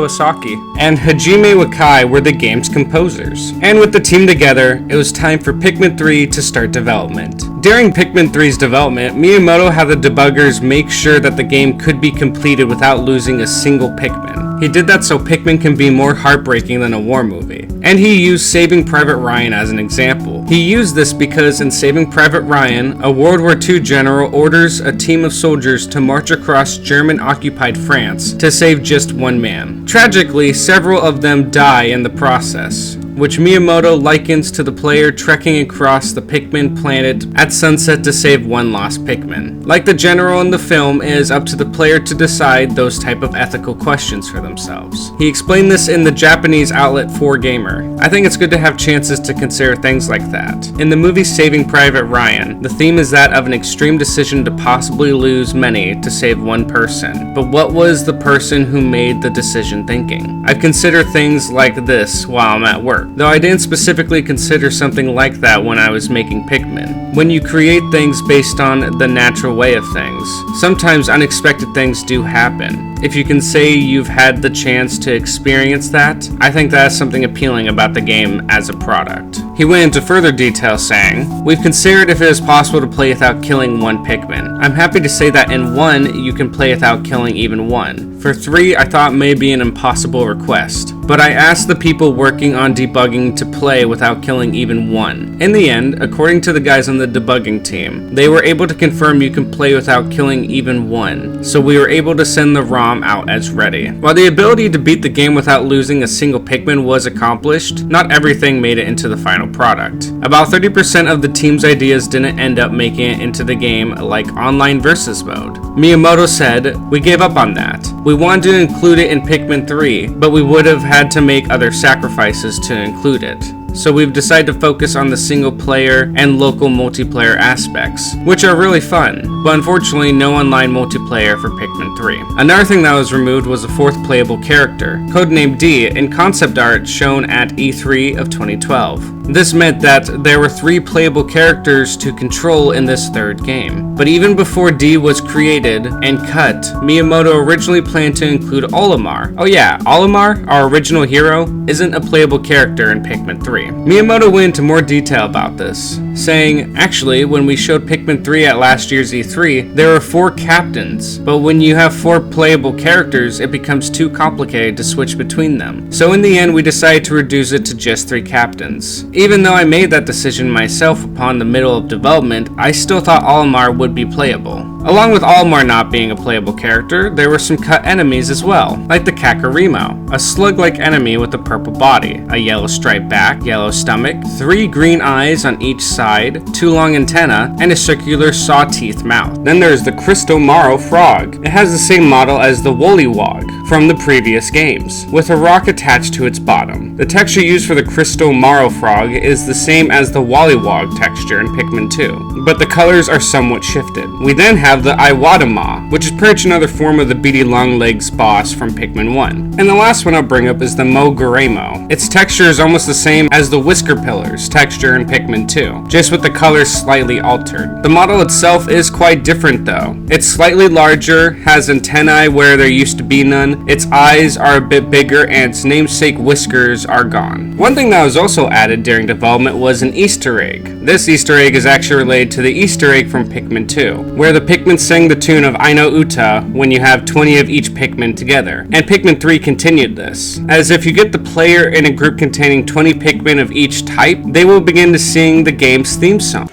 Asaki, and Hajime Wakai were the game's composers. And with the team together, it was time for Pikmin 3 to start development. During Pikmin 3's development, Miyamoto had the debuggers make sure that the game could be completed without losing a single Pikmin. He did that so Pikmin can be more heartbreaking than a war movie. And he used Saving Private Ryan as an example. He used this because in Saving Private Ryan, a World War II general orders a team of soldiers to march across German-occupied France to save just one man. Tragically, several of them die in the process, which Miyamoto likens to the player trekking across the Pikmin planet at sunset to save one lost Pikmin. Like the general in the film, it is up to the player to decide those type of ethical questions for themselves. He explained this in the Japanese outlet 4Gamer. I think it's good to have chances to consider things like that. In the movie Saving Private Ryan, the theme is that of an extreme decision to possibly lose many to save one person. But what was the person who made the decision thinking? I've considered things like this while I'm at work, though I didn't specifically consider something like that when I was making Pikmin. When you create things based on the natural way of things, sometimes unexpected things do happen. If you can say you've had the chance to experience that, I think that is something appealing about the game as a product. He went into further detail saying, "We've considered if it is possible to play without killing one Pikmin. I'm happy to say that in 1, you can play without killing even one. For 3, I thought may be an impossible request, but I asked the people working on debugging to play without killing even one. In the end, according to the guys on the debugging team, they were able to confirm you can play without killing even one, so we were able to send the ROM out as ready." While the ability to beat the game without losing a single Pikmin was accomplished, not everything made it into the final product. About 30% of the team's ideas didn't end up making it into the game, like online versus mode. Miyamoto said, "We gave up on that. We wanted to include it in Pikmin 3, but we would have had to make other sacrifices to include it. So we've decided to focus on the single player and local multiplayer aspects, which are really fun, but unfortunately no online multiplayer for Pikmin 3. Another thing that was removed was a 4th playable character, codenamed D, in concept art shown at E3 of 2012. This meant that there were 3 playable characters to control in this third game. But even before D was created and cut, Miyamoto originally planned to include Olimar. Oh yeah, Olimar, our original hero, isn't a playable character in Pikmin 3. Miyamoto went into more detail about this, saying, actually, when we showed Pikmin 3 at last year's E3, there were 4 captains, but when you have 4 playable characters, it becomes too complicated to switch between them. So in the end, we decided to reduce it to just 3 captains. Even though I made that decision myself upon the middle of development, I still thought Olimar would be playable. Along with Olimar not being a playable character, there were some cut enemies as well, like the Kakarimo, a slug-like enemy with a purple body, a yellow striped back, yellow stomach, 3 green eyes on each side, 2 long antennae, and a circular saw-teeth mouth. Then there's the Crystal Marrow Frog. It has the same model as the Woolywog from the previous games, with a rock attached to its bottom. The texture used for the Crystal Marrow Frog is the same as the Wollywog texture in Pikmin 2, but the colors are somewhat shifted. We then have the Iwadama, which is pretty much another form of the beady long legs boss from Pikmin 1. And the last one I'll bring up is the Moguremo. Its texture is almost the same as the Whisker Pillars texture in Pikmin 2, just with the colors slightly altered. The model itself is quite different though. It's slightly larger, has antennae where there used to be none, its eyes are a bit bigger, and its namesake whiskers are gone. One thing that was also added during development was an Easter egg. This Easter egg is actually related to the Easter egg from Pikmin 2, where the Pikmin sang the tune of I Know Uta when you have 20 of each Pikmin together, and Pikmin 3 continued this, as if you get the player in a group containing 20 Pikmin of each type, they will begin to sing the game's theme song.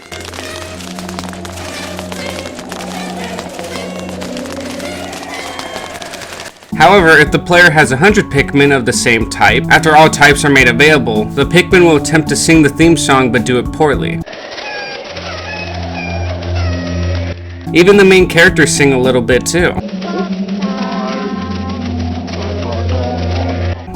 However, if the player has 100 Pikmin of the same type, after all types are made available, the Pikmin will attempt to sing the theme song but do it poorly. Even the main characters sing a little bit too.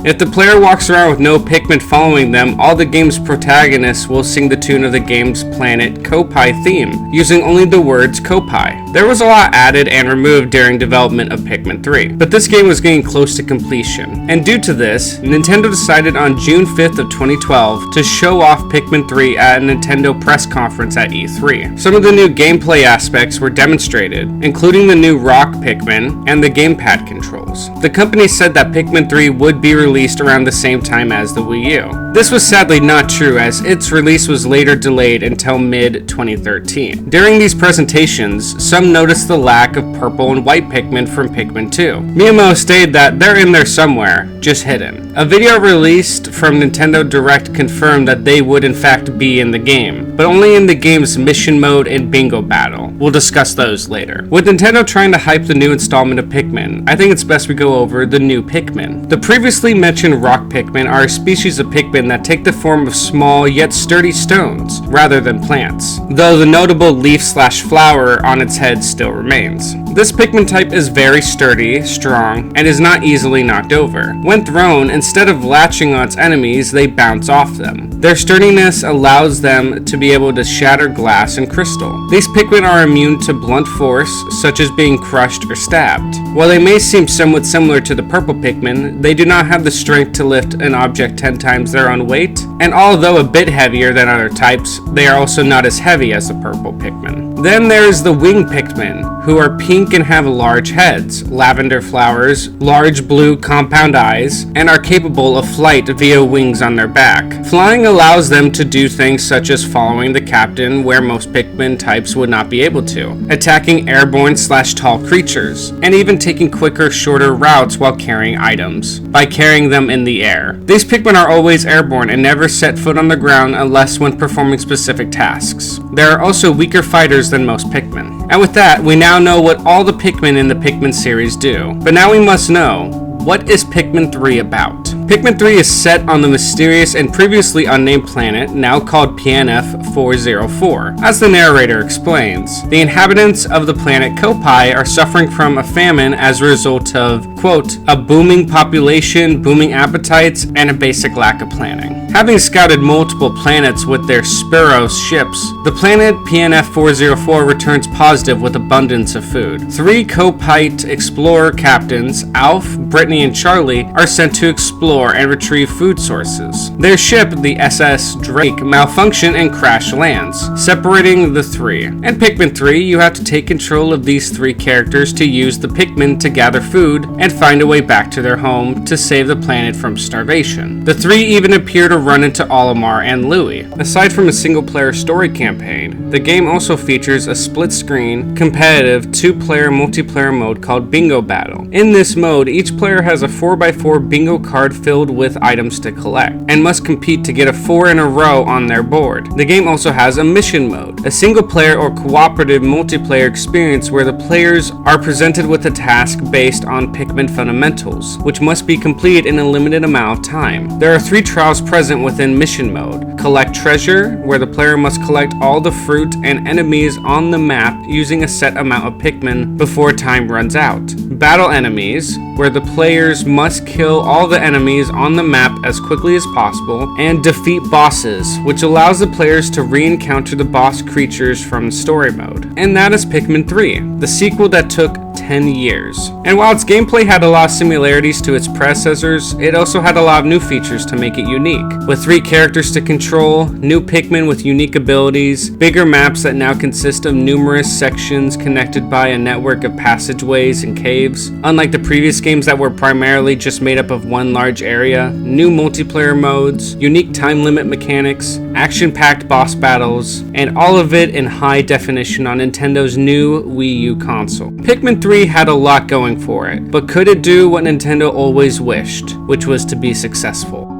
If the player walks around with no Pikmin following them, all the game's protagonists will sing the tune of the game's planet Kopai theme, using only the words Kopai. There was a lot added and removed during development of Pikmin 3, but this game was getting close to completion, and due to this, Nintendo decided on June 5th of 2012 to show off Pikmin 3 at a Nintendo press conference at E3. Some of the new gameplay aspects were demonstrated, including the new Rock Pikmin and the gamepad controls. The company said that Pikmin 3 would be released around the same time as the Wii U. This was sadly not true, as its release was later delayed until mid-2013. During these presentations, some noticed the lack of purple and white Pikmin from Pikmin 2. Miyamoto stated that they're in there somewhere, just hidden. A video released from Nintendo Direct confirmed that they would in fact be in the game, but only in the game's mission mode and bingo battle. We'll discuss those later. With Nintendo trying to hype the new installment of Pikmin, I think it's best we go over the new Pikmin. The previously mentioned rock Pikmin are a species of Pikmin that take the form of small yet sturdy stones, rather than plants, though the notable leaf/flower on its head still remains. This Pikmin type is very sturdy, strong, and is not easily knocked over. When thrown, instead of latching on its enemies, they bounce off them. Their sturdiness allows them to be able to shatter glass and crystal. These Pikmin are immune to blunt force, such as being crushed or stabbed. While they may seem somewhat similar to the purple Pikmin, they do not have the strength to lift an object 10 times their own weight, and although a bit heavier than other types, they are also not as heavy as the purple Pikmin. Then there's the wing Pikmin, who are pink and have large heads, lavender flowers, large blue compound eyes, and are capable of flight via wings on their back. Flying allows them to do things such as following the captain where most Pikmin types would not be able to, attacking airborne/tall creatures, and even taking quicker, shorter routes while carrying items, by carrying them in the air. These Pikmin are always airborne and never set foot on the ground unless when performing specific tasks. There are also weaker fighters than most Pikmin. And with that, we now know what all the Pikmin in the Pikmin series do. But now we must know, what is Pikmin 3 about? Pikmin 3 is set on the mysterious and previously unnamed planet, now called PNF-404. As the narrator explains, the inhabitants of the planet Kopai are suffering from a famine as a result of, quote, a booming population, booming appetites, and a basic lack of planning. Having scouted multiple planets with their Spiros ships, the planet PNF-404 returns positive with abundance of food. 3 Kopite explorer captains, Alf, Brittany, and Charlie, are sent to explore explore and retrieve food sources. Their ship, the SS Drake, malfunctioned and crash lands, separating the three. In Pikmin 3, you have to take control of these three characters to use the Pikmin to gather food and find a way back to their home to save the planet from starvation. The three even appear to run into Olimar and Louie. Aside from a single-player story campaign, the game also features a split-screen, competitive, two-player multiplayer mode called Bingo Battle. In this mode, each player has a 4x4 bingo card filled with items to collect, and must compete to get a 4 in a row on their board. The game also has a mission mode, a single-player or cooperative multiplayer experience where the players are presented with a task based on Pikmin fundamentals, which must be completed in a limited amount of time. There are 3 trials present within mission mode. Collect treasure, where the player must collect all the fruit and enemies on the map using a set amount of Pikmin before time runs out. Battle enemies, where the players must kill all the enemies on the map as quickly as possible, and defeat bosses, which allows the players to re-encounter the boss creatures from story mode. And that is Pikmin 3, the sequel that took 10 years. And while its gameplay had a lot of similarities to its predecessors, it also had a lot of new features to make it unique. With 3 characters to control, new Pikmin with unique abilities, bigger maps that now consist of numerous sections connected by a network of passageways and caves, unlike the previous games that were primarily just made up of one large area, new multiplayer modes, unique time limit mechanics, action-packed boss battles, and all of it in high definition on Nintendo's new Wii U console. Pikmin 3 had a lot going for it, but could it do what Nintendo always wished, which was to be successful?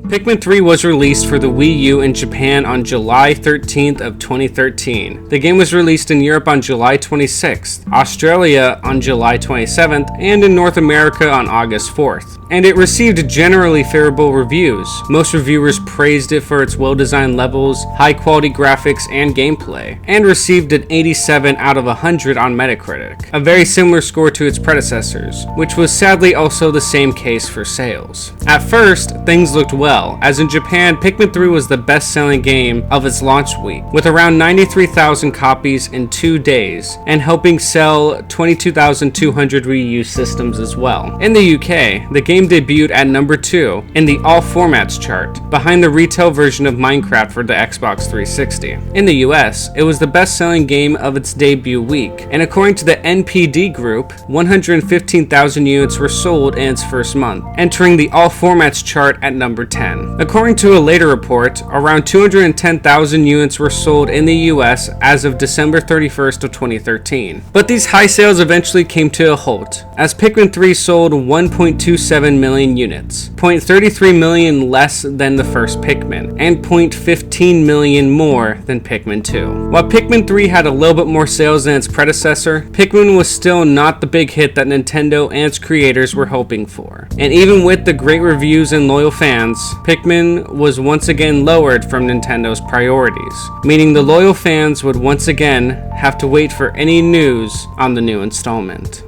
Pikmin 3 was released for the Wii U in Japan on July 13th of 2013. The game was released in Europe on July 26th, Australia on July 27th, and in North America on August 4th. And it received generally favorable reviews. Most reviewers praised it for its well-designed levels, high-quality graphics, and gameplay, and received an 87 out of 100 on Metacritic, a very similar score to its predecessors, which was sadly also the same case for sales. At first, things looked well, as in Japan, Pikmin 3 was the best-selling game of its launch week, with around 93,000 copies in 2 days, and helping sell 22,200 Wii U systems as well. In the UK, the game debuted at number 2 in the All Formats chart, behind the retail version of Minecraft for the Xbox 360. In the US, it was the best-selling game of its debut week, and according to the NPD group, 115,000 units were sold in its first month, entering the All Formats chart at number 10. According to a later report, around 210,000 units were sold in the US as of December 31st of 2013. But these high sales eventually came to a halt, as Pikmin 3 sold 1.27 million units, 0.33 million less than the first Pikmin, and 0.15 million more than Pikmin 2. While Pikmin 3 had a little bit more sales than its predecessor, Pikmin was still not the big hit that Nintendo and its creators were hoping for. And even with the great reviews and loyal fans, Pikmin was once again lowered from Nintendo's priorities, meaning the loyal fans would once again have to wait for any news on the new installment.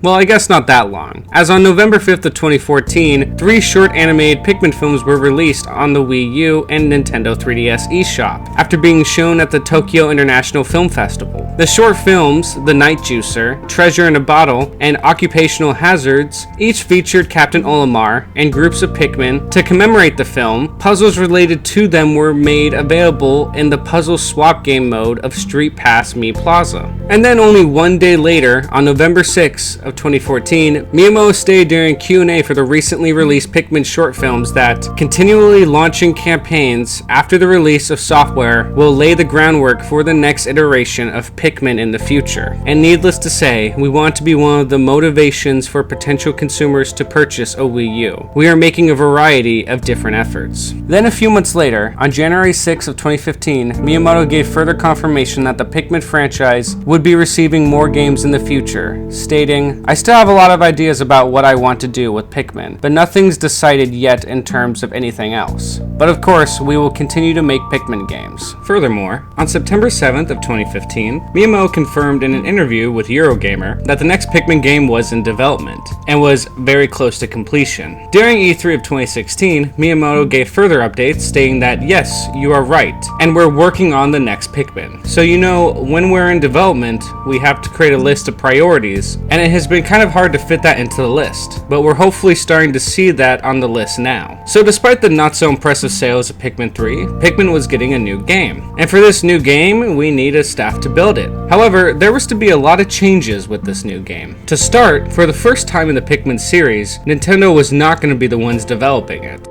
Well, I guess not that long, as on November 5th of 2014, 3 short animated Pikmin films were released on the Wii U and Nintendo 3DS eShop, after being shown at the Tokyo International Film Festival. The short films, The Night Juicer, Treasure in a Bottle, and Occupational Hazards, each featured Captain Olimar and groups of Pikmin. To commemorate the film, puzzles related to them were made available in the puzzle swap game mode of Street Pass Mii Plaza. And then only 1 day later, on November 6th of 2014, Miyamoto stated during Q&A for the recently released Pikmin short films that continually launching campaigns after the release of software will lay the groundwork for the next iteration of Pikmin in the future. And needless to say, we want to be one of the motivations for potential consumers to purchase a Wii U. We are making a variety of different efforts. Then a few months later, on January 6th of 2015, Miyamoto gave further confirmation that the Pikmin franchise would be receiving more games in the future, stating, "I still have a lot of ideas about what I want to do with Pikmin, but nothing's decided yet in terms of anything else. But of course, we will continue to make Pikmin games." Furthermore, on September 7th of 2015, Miyamoto confirmed in an interview with Eurogamer that the next Pikmin game was in development, and was very close to completion. During E3 of 2016, Miyamoto gave further updates stating that yes, you are right, and we're working on the next Pikmin. So you know, when we're in development, we have to create a list of priorities, and it has been kind of hard to fit that into the list, but we're hopefully starting to see that on the list now. So despite the not so impressive sales of Pikmin 3, Pikmin was getting a new game, and for this new game, we need a staff to build it. However, there was to be a lot of changes with this new game. To start, for the first time in the Pikmin series, Nintendo was not going to be the ones developing it.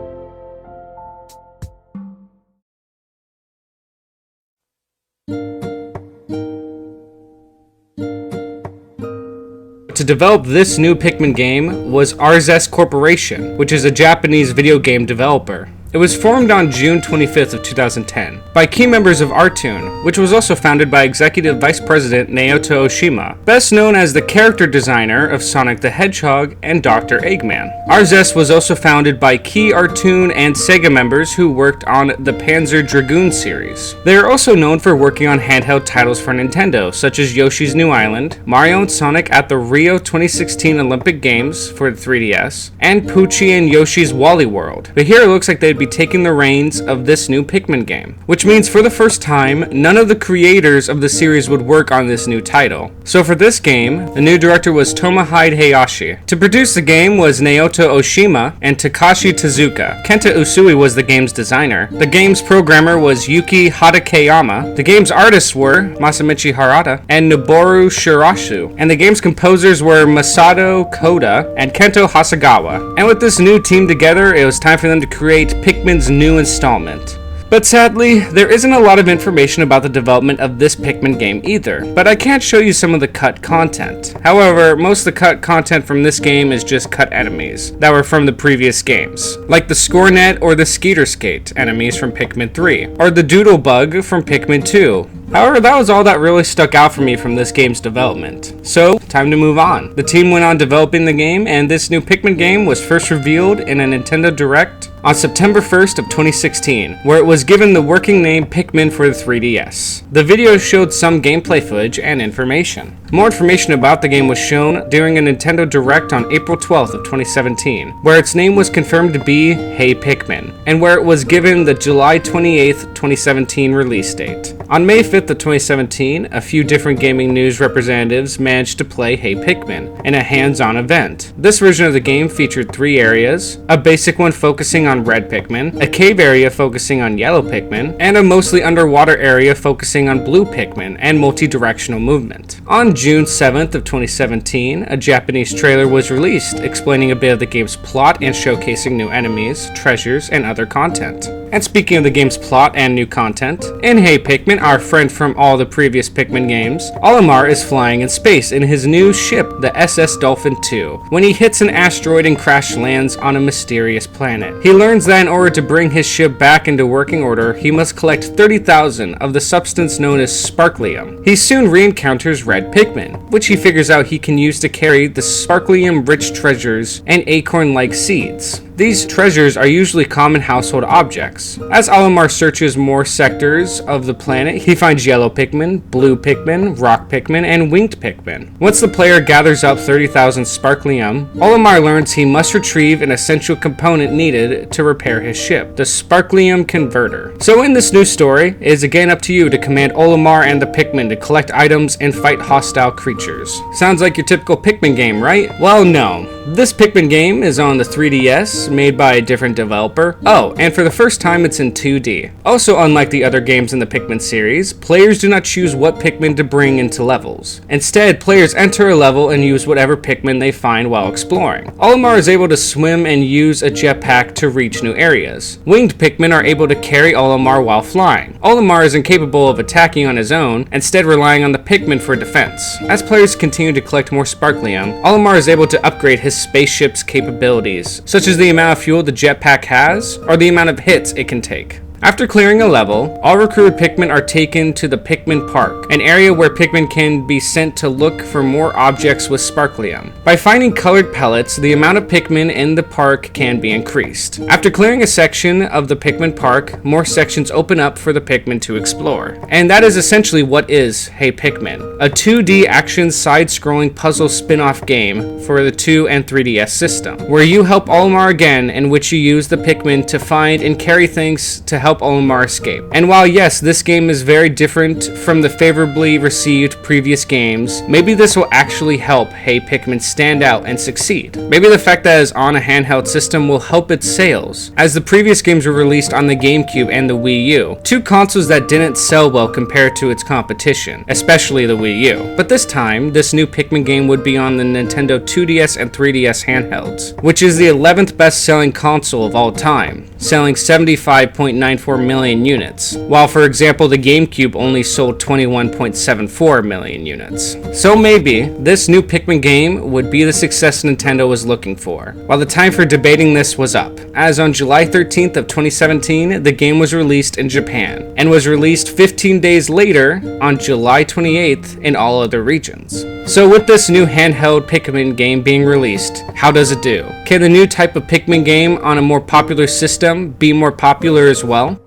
To develop this new Pikmin game was RZS Corporation, which is a Japanese video game developer. It was formed on June 25th of 2010 by key members of Artoon, which was also founded by Executive Vice President Naoto Oshima, best known as the character designer of Sonic the Hedgehog and Dr. Eggman. RZS was also founded by key Artoon and Sega members who worked on the Panzer Dragoon series. They are also known for working on handheld titles for Nintendo, such as Yoshi's New Island, Mario and Sonic at the Rio 2016 Olympic Games for the 3DS, and Poochie and Yoshi's Wally World. But here it looks like they'd be taking the reins of this new Pikmin game, which means for the first time, none of the creators of the series would work on this new title. So for this game, the new director was Tomohide Hayashi. To produce the game was Naoto Oshima and Takashi Tezuka. Kenta Usui was the game's designer. The game's programmer was Yuki Hatakeyama. The game's artists were Masamichi Harada and Noboru Shirashu. And the game's composers were Masato Koda and Kento Hasegawa. And with this new team together, it was time for them to create Pikmin's new installment. But sadly, there isn't a lot of information about the development of this Pikmin game either, but I can't show you some of the cut content. However, most of the cut content from this game is just cut enemies that were from the previous games, like the Scorenet or the Skeeter Skate enemies from Pikmin 3, or the Doodle Bug from Pikmin 2. However, that was all that really stuck out for me from this game's development. So, time to move on. The team went on developing the game, and this new Pikmin game was first revealed in a Nintendo Direct on September 1st of 2016, where it was given the working name Pikmin for the 3DS. The video showed some gameplay footage and information. More information about the game was shown during a Nintendo Direct on April 12th of 2017, where its name was confirmed to be Hey Pikmin, and where it was given the July 28th, 2017 release date. On May 5th of 2017, a few different gaming news representatives managed to play Hey Pikmin in a hands-on event. This version of the game featured 3 areas, a basic one focusing on red Pikmin, a cave area focusing on yellow Pikmin, and a mostly underwater area focusing on blue Pikmin and multi-directional movement. On June 7th of 2017, a Japanese trailer was released explaining a bit of the game's plot and showcasing new enemies, treasures, and other content. And speaking of the game's plot and new content, in Hey Pikmin, our friend from all the previous Pikmin games, Olimar is flying in space in his new ship, the SS Dolphin II, when he hits an asteroid and crash lands on a mysterious planet. He learns that in order to bring his ship back into working order, he must collect 30,000 of the substance known as sparklium. He soon re-encounters red Pikmin, which he figures out he can use to carry the sparklium-rich treasures and acorn-like seeds. These treasures are usually common household objects. As Olimar searches more sectors of the planet, he finds yellow Pikmin, blue Pikmin, rock Pikmin, and winged Pikmin. Once the player gathers up 30,000 sparklium, Olimar learns he must retrieve an essential component needed to repair his ship, the sparklium converter. So in this new story, it is again up to you to command Olimar and the Pikmin to collect items and fight hostile creatures. Sounds like your typical Pikmin game, right? Well, no. This Pikmin game is on the 3DS, made by a different developer. Oh, and for the first time it's in 2D. Also, unlike the other games in the Pikmin series, players do not choose what Pikmin to bring into levels. Instead, players enter a level and use whatever Pikmin they find while exploring. Olimar is able to swim and use a jetpack to reach new areas. Winged Pikmin are able to carry Olimar while flying. Olimar is incapable of attacking on his own, instead relying on the Pikmin for defense. As players continue to collect more sparklium, Olimar is able to upgrade his spaceship's capabilities, such as the amount of fuel the jetpack has, or the amount of hits it can take. After clearing a level, all recruited Pikmin are taken to the Pikmin Park, an area where Pikmin can be sent to look for more objects with sparklium. By finding colored pellets, the amount of Pikmin in the park can be increased. After clearing a section of the Pikmin Park, more sections open up for the Pikmin to explore. And that is essentially what is Hey Pikmin, a 2D action side-scrolling puzzle spin-off game for the 2 and 3DS system, where you help Olimar again, in which you use the Pikmin to find and carry things to help Olimar escape. And while yes, this game is very different from the favorably received previous games, maybe this will actually help Hey Pikmin stand out and succeed. Maybe the fact that it's on a handheld system will help its sales, as the previous games were released on the GameCube and the Wii U, two consoles that didn't sell well compared to its competition, especially the Wii U. But this time, this new Pikmin game would be on the Nintendo 2DS and 3DS handhelds, which is the 11th best-selling console of all time, selling 75.94 million units, while for example the GameCube only sold 21.74 million units. So maybe this new Pikmin game would be the success Nintendo was looking for. While the time for debating this was up, as on July 13th of 2017, the game was released in Japan, and was released 15 days later on July 28th in all other regions. So with this new handheld Pikmin game being released, how does it do? Can the new type of Pikmin game on a more popular system be more popular as well?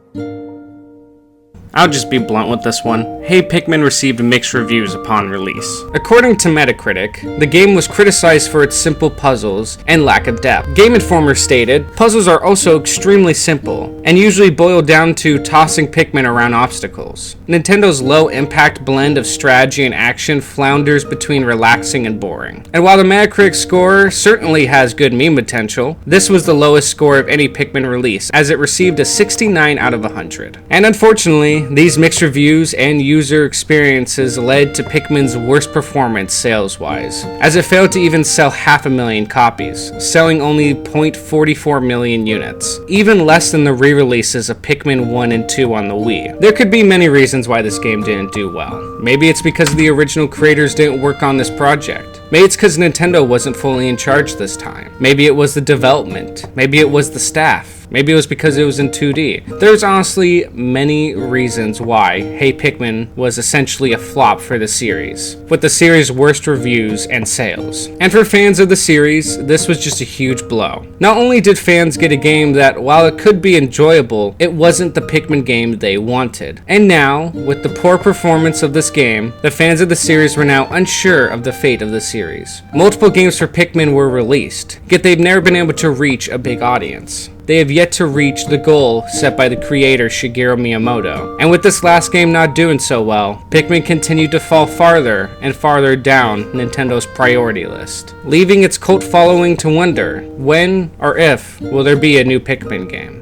I'll just be blunt with this one. Hey Pikmin received mixed reviews upon release. According to Metacritic, the game was criticized for its simple puzzles and lack of depth. Game Informer stated, puzzles are also extremely simple, and usually boil down to tossing Pikmin around obstacles. Nintendo's low-impact blend of strategy and action flounders between relaxing and boring. And while the Metacritic score certainly has good meme potential, this was the lowest score of any Pikmin release, as it received a 69 out of 100. And unfortunately, these mixed reviews and user experiences led to Pikmin's worst performance sales-wise, as it failed to even sell 500,000 copies, selling only 0.44 million units, even less than the re-releases of Pikmin 1 and 2 on the Wii. There could be many reasons why this game didn't do well. Maybe it's because the original creators didn't work on this project. Maybe it's because Nintendo wasn't fully in charge this time. Maybe it was the development. Maybe it was the staff. Maybe it was because it was in 2D. There's honestly many reasons why Hey Pikmin was essentially a flop for the series, with the series' worst reviews and sales. And for fans of the series, this was just a huge blow. Not only did fans get a game that, while it could be enjoyable, it wasn't the Pikmin game they wanted. And now, with the poor performance of this game, the fans of the series were now unsure of the fate of the series. Multiple games for Pikmin were released, yet they've never been able to reach a big audience. They have yet to reach the goal set by the creator Shigeru Miyamoto. And with this last game not doing so well, Pikmin continued to fall farther and farther down Nintendo's priority list, leaving its cult following to wonder, when or if will there be a new Pikmin game?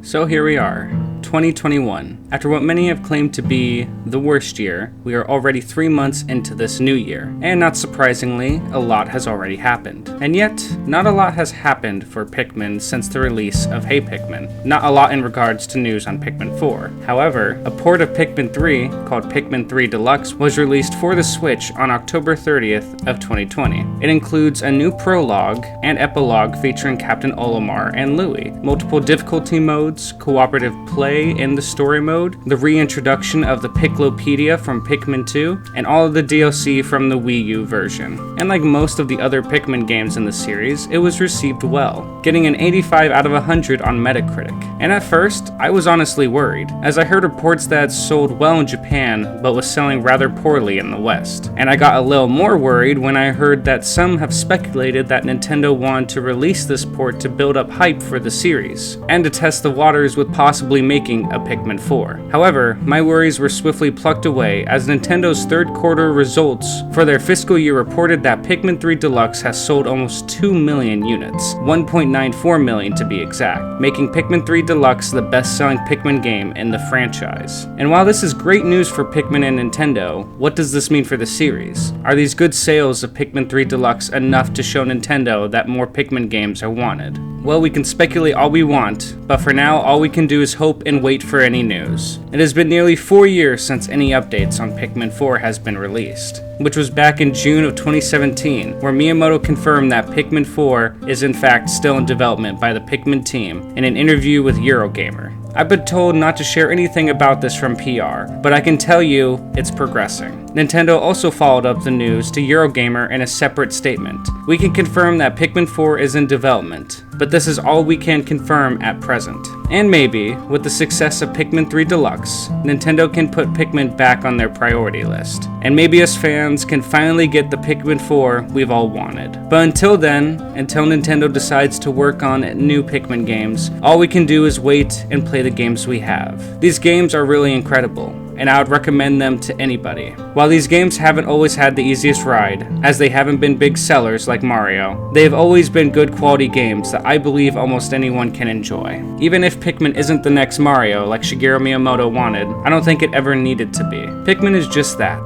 So here we are, 2021. After what many have claimed to be the worst year, we are already 3 months into this new year. And not surprisingly, a lot has already happened. And yet, not a lot has happened for Pikmin since the release of Hey Pikmin. Not a lot in regards to news on Pikmin 4. However, a port of Pikmin 3, called Pikmin 3 Deluxe, was released for the Switch on October 30th of 2020. It includes a new prologue and epilogue featuring Captain Olimar and Louie, multiple difficulty modes, cooperative play in the story mode, the reintroduction of the Pikipedia from Pikmin 2, and all of the DLC from the Wii U version. And like most of the other Pikmin games in the series, it was received well, getting an 85 out of 100 on Metacritic. And at first, I was honestly worried, as I heard reports that it sold well in Japan, but was selling rather poorly in the West. And I got a little more worried when I heard that some have speculated that Nintendo wanted to release this port to build up hype for the series, and to test the waters with possibly making making a Pikmin 4. However, my worries were swiftly plucked away as Nintendo's third quarter results for their fiscal year reported that Pikmin 3 Deluxe has sold almost 2 million units, 1.94 million to be exact, making Pikmin 3 Deluxe the best-selling Pikmin game in the franchise. And while this is great news for Pikmin and Nintendo, what does this mean for the series? Are these good sales of Pikmin 3 Deluxe enough to show Nintendo that more Pikmin games are wanted? Well, we can speculate all we want, but for now all we can do is hope and wait for any news. It has been nearly 4 years since any updates on Pikmin 4 has been released, which was back in June of 2017, where Miyamoto confirmed that Pikmin 4 is in fact still in development by the Pikmin team in an interview with Eurogamer. I've been told not to share anything about this from PR, but I can tell you it's progressing. Nintendo also followed up the news to Eurogamer in a separate statement. We can confirm that Pikmin 4 is in development, but this is all we can confirm at present. And maybe, with the success of Pikmin 3 Deluxe, Nintendo can put Pikmin back on their priority list. And maybe us fans can finally get the Pikmin 4 we've all wanted. But until then, until Nintendo decides to work on new Pikmin games, all we can do is wait and play the games we have. These games are really incredible, and I would recommend them to anybody. While these games haven't always had the easiest ride, as they haven't been big sellers like Mario, they have always been good quality games that I believe almost anyone can enjoy. Even if Pikmin isn't the next Mario like Shigeru Miyamoto wanted, I don't think it ever needed to be. Pikmin is just that.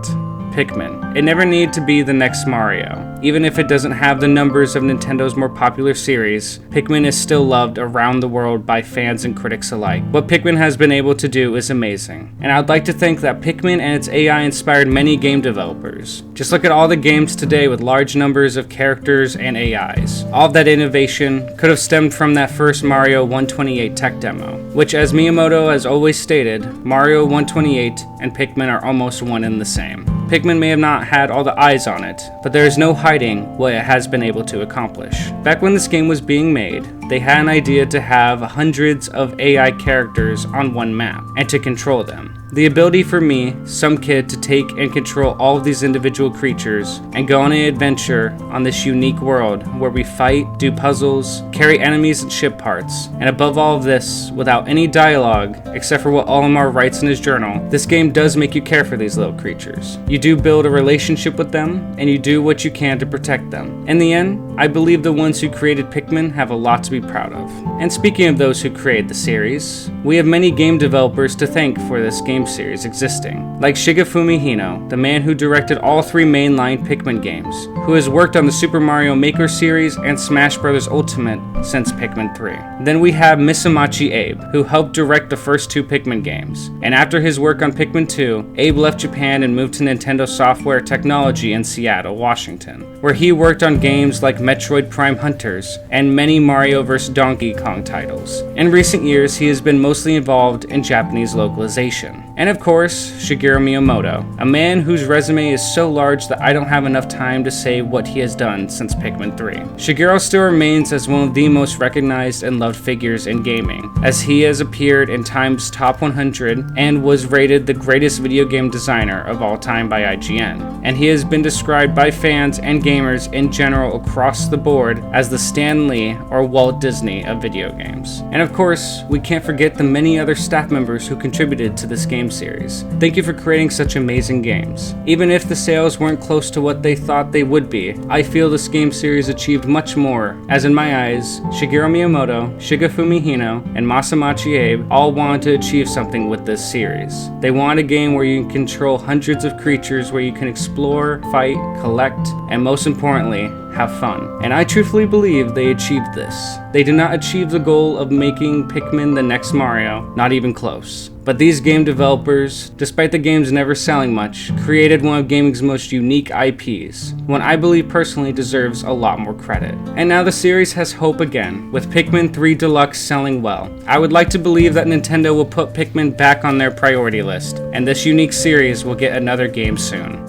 Pikmin. It never needed to be the next Mario. Even if it doesn't have the numbers of Nintendo's more popular series, Pikmin is still loved around the world by fans and critics alike. What Pikmin has been able to do is amazing, and I'd like to think that Pikmin and its AI inspired many game developers. Just look at all the games today with large numbers of characters and AIs. All of that innovation could have stemmed from that first Mario 128 tech demo, which, as Miyamoto has always stated, Mario 128 and Pikmin are almost one and the same. Pikmin may have not had all the eyes on it, but there is no hiding what it has been able to accomplish. Back when this game was being made, they had an idea to have hundreds of AI characters on one map, and to control them. The ability for me, some kid, to take and control all of these individual creatures and go on an adventure on this unique world where we fight, do puzzles, carry enemies and ship parts, and above all of this, without any dialogue, except for what Olimar writes in his journal, this game does make you care for these little creatures. You do build a relationship with them, and you do what you can to protect them. In the end, I believe the ones who created Pikmin have a lot to be proud of. And speaking of those who created the series, we have many game developers to thank for this game series existing, like Shigefumi Hino, the man who directed all 3 mainline Pikmin games, who has worked on the Super Mario Maker series and Smash Bros. Ultimate since Pikmin 3. Then we have Misamachi Abe, who helped direct the first 2 Pikmin games, and after his work on Pikmin 2, Abe left Japan and moved to Nintendo Software Technology in Seattle, Washington, where he worked on games like Metroid Prime Hunters and many Mario vs. Donkey Kong titles. In recent years, he has been mostly involved in Japanese localization. And of course, Shigeru Miyamoto, a man whose resume is so large that I don't have enough time to say what he has done since Pikmin 3. Shigeru still remains as one of the most recognized and loved figures in gaming, as he has appeared in Time's Top 100 and was rated the greatest video game designer of all time by IGN. And he has been described by fans and gamers in general across the board as the Stan Lee or Walt Disney of video games. And of course, we can't forget the many other staff members who contributed to this game series. Thank you for creating such amazing games. Even if the sales weren't close to what they thought they would be, I feel this game series achieved much more, as in my eyes, Shigeru Miyamoto, Shigefumi Hino, and Misamachi Abe all wanted to achieve something with this series. They want a game where you can control hundreds of creatures, where you can explore, fight, collect, and most importantly, have fun. And I truthfully believe they achieved this. They did not achieve the goal of making Pikmin the next Mario, not even close. But these game developers, despite the games never selling much, created one of gaming's most unique IPs, one I believe personally deserves a lot more credit. And now the series has hope again, with Pikmin 3 Deluxe selling well. I would like to believe that Nintendo will put Pikmin back on their priority list, and this unique series will get another game soon.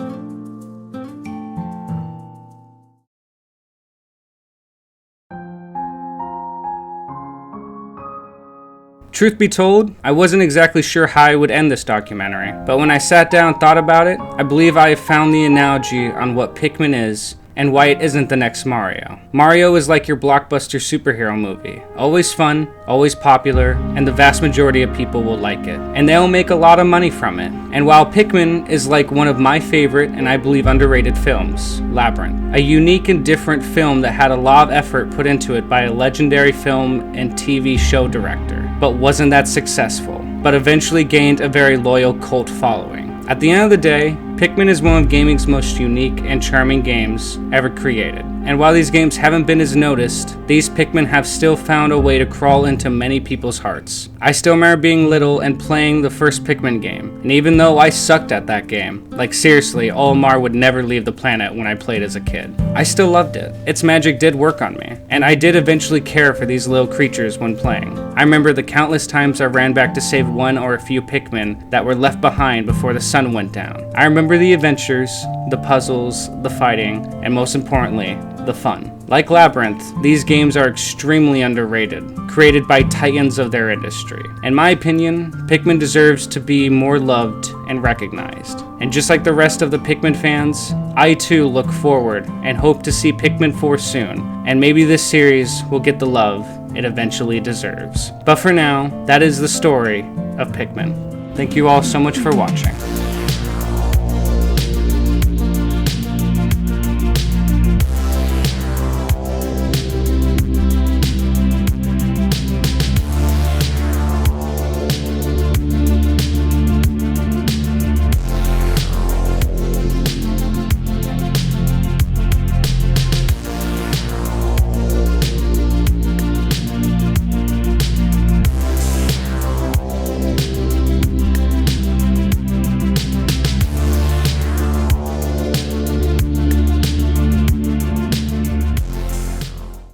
Truth be told, I wasn't exactly sure how I would end this documentary, but when I sat down and thought about it, I believe I have found the analogy on what Pikmin is and why it isn't the next Mario. Mario is like your blockbuster superhero movie. Always fun, always popular, and the vast majority of people will like it. And they'll make a lot of money from it. And while Pikmin is like one of my favorite and I believe underrated films, Labyrinth, a unique and different film that had a lot of effort put into it by a legendary film and TV show director, but wasn't that successful, but eventually gained a very loyal cult following. At the end of the day, Pikmin is one of gaming's most unique and charming games ever created. And while these games haven't been as noticed, these Pikmin have still found a way to crawl into many people's hearts. I still remember being little and playing the first Pikmin game, and even though I sucked at that game, like seriously, Olimar would never leave the planet when I played as a kid, I still loved it. Its magic did work on me, and I did eventually care for these little creatures when playing. I remember the countless times I ran back to save one or a few Pikmin that were left behind before the sun went down. I remember the adventures, the puzzles, the fighting, and most importantly, the fun. Like Labyrinth, these games are extremely underrated, created by titans of their industry. In my opinion, Pikmin deserves to be more loved and recognized. And just like the rest of the Pikmin fans, I too look forward and hope to see Pikmin 4 soon, and maybe this series will get the love it eventually deserves. But for now, that is the story of Pikmin. Thank you all so much for watching.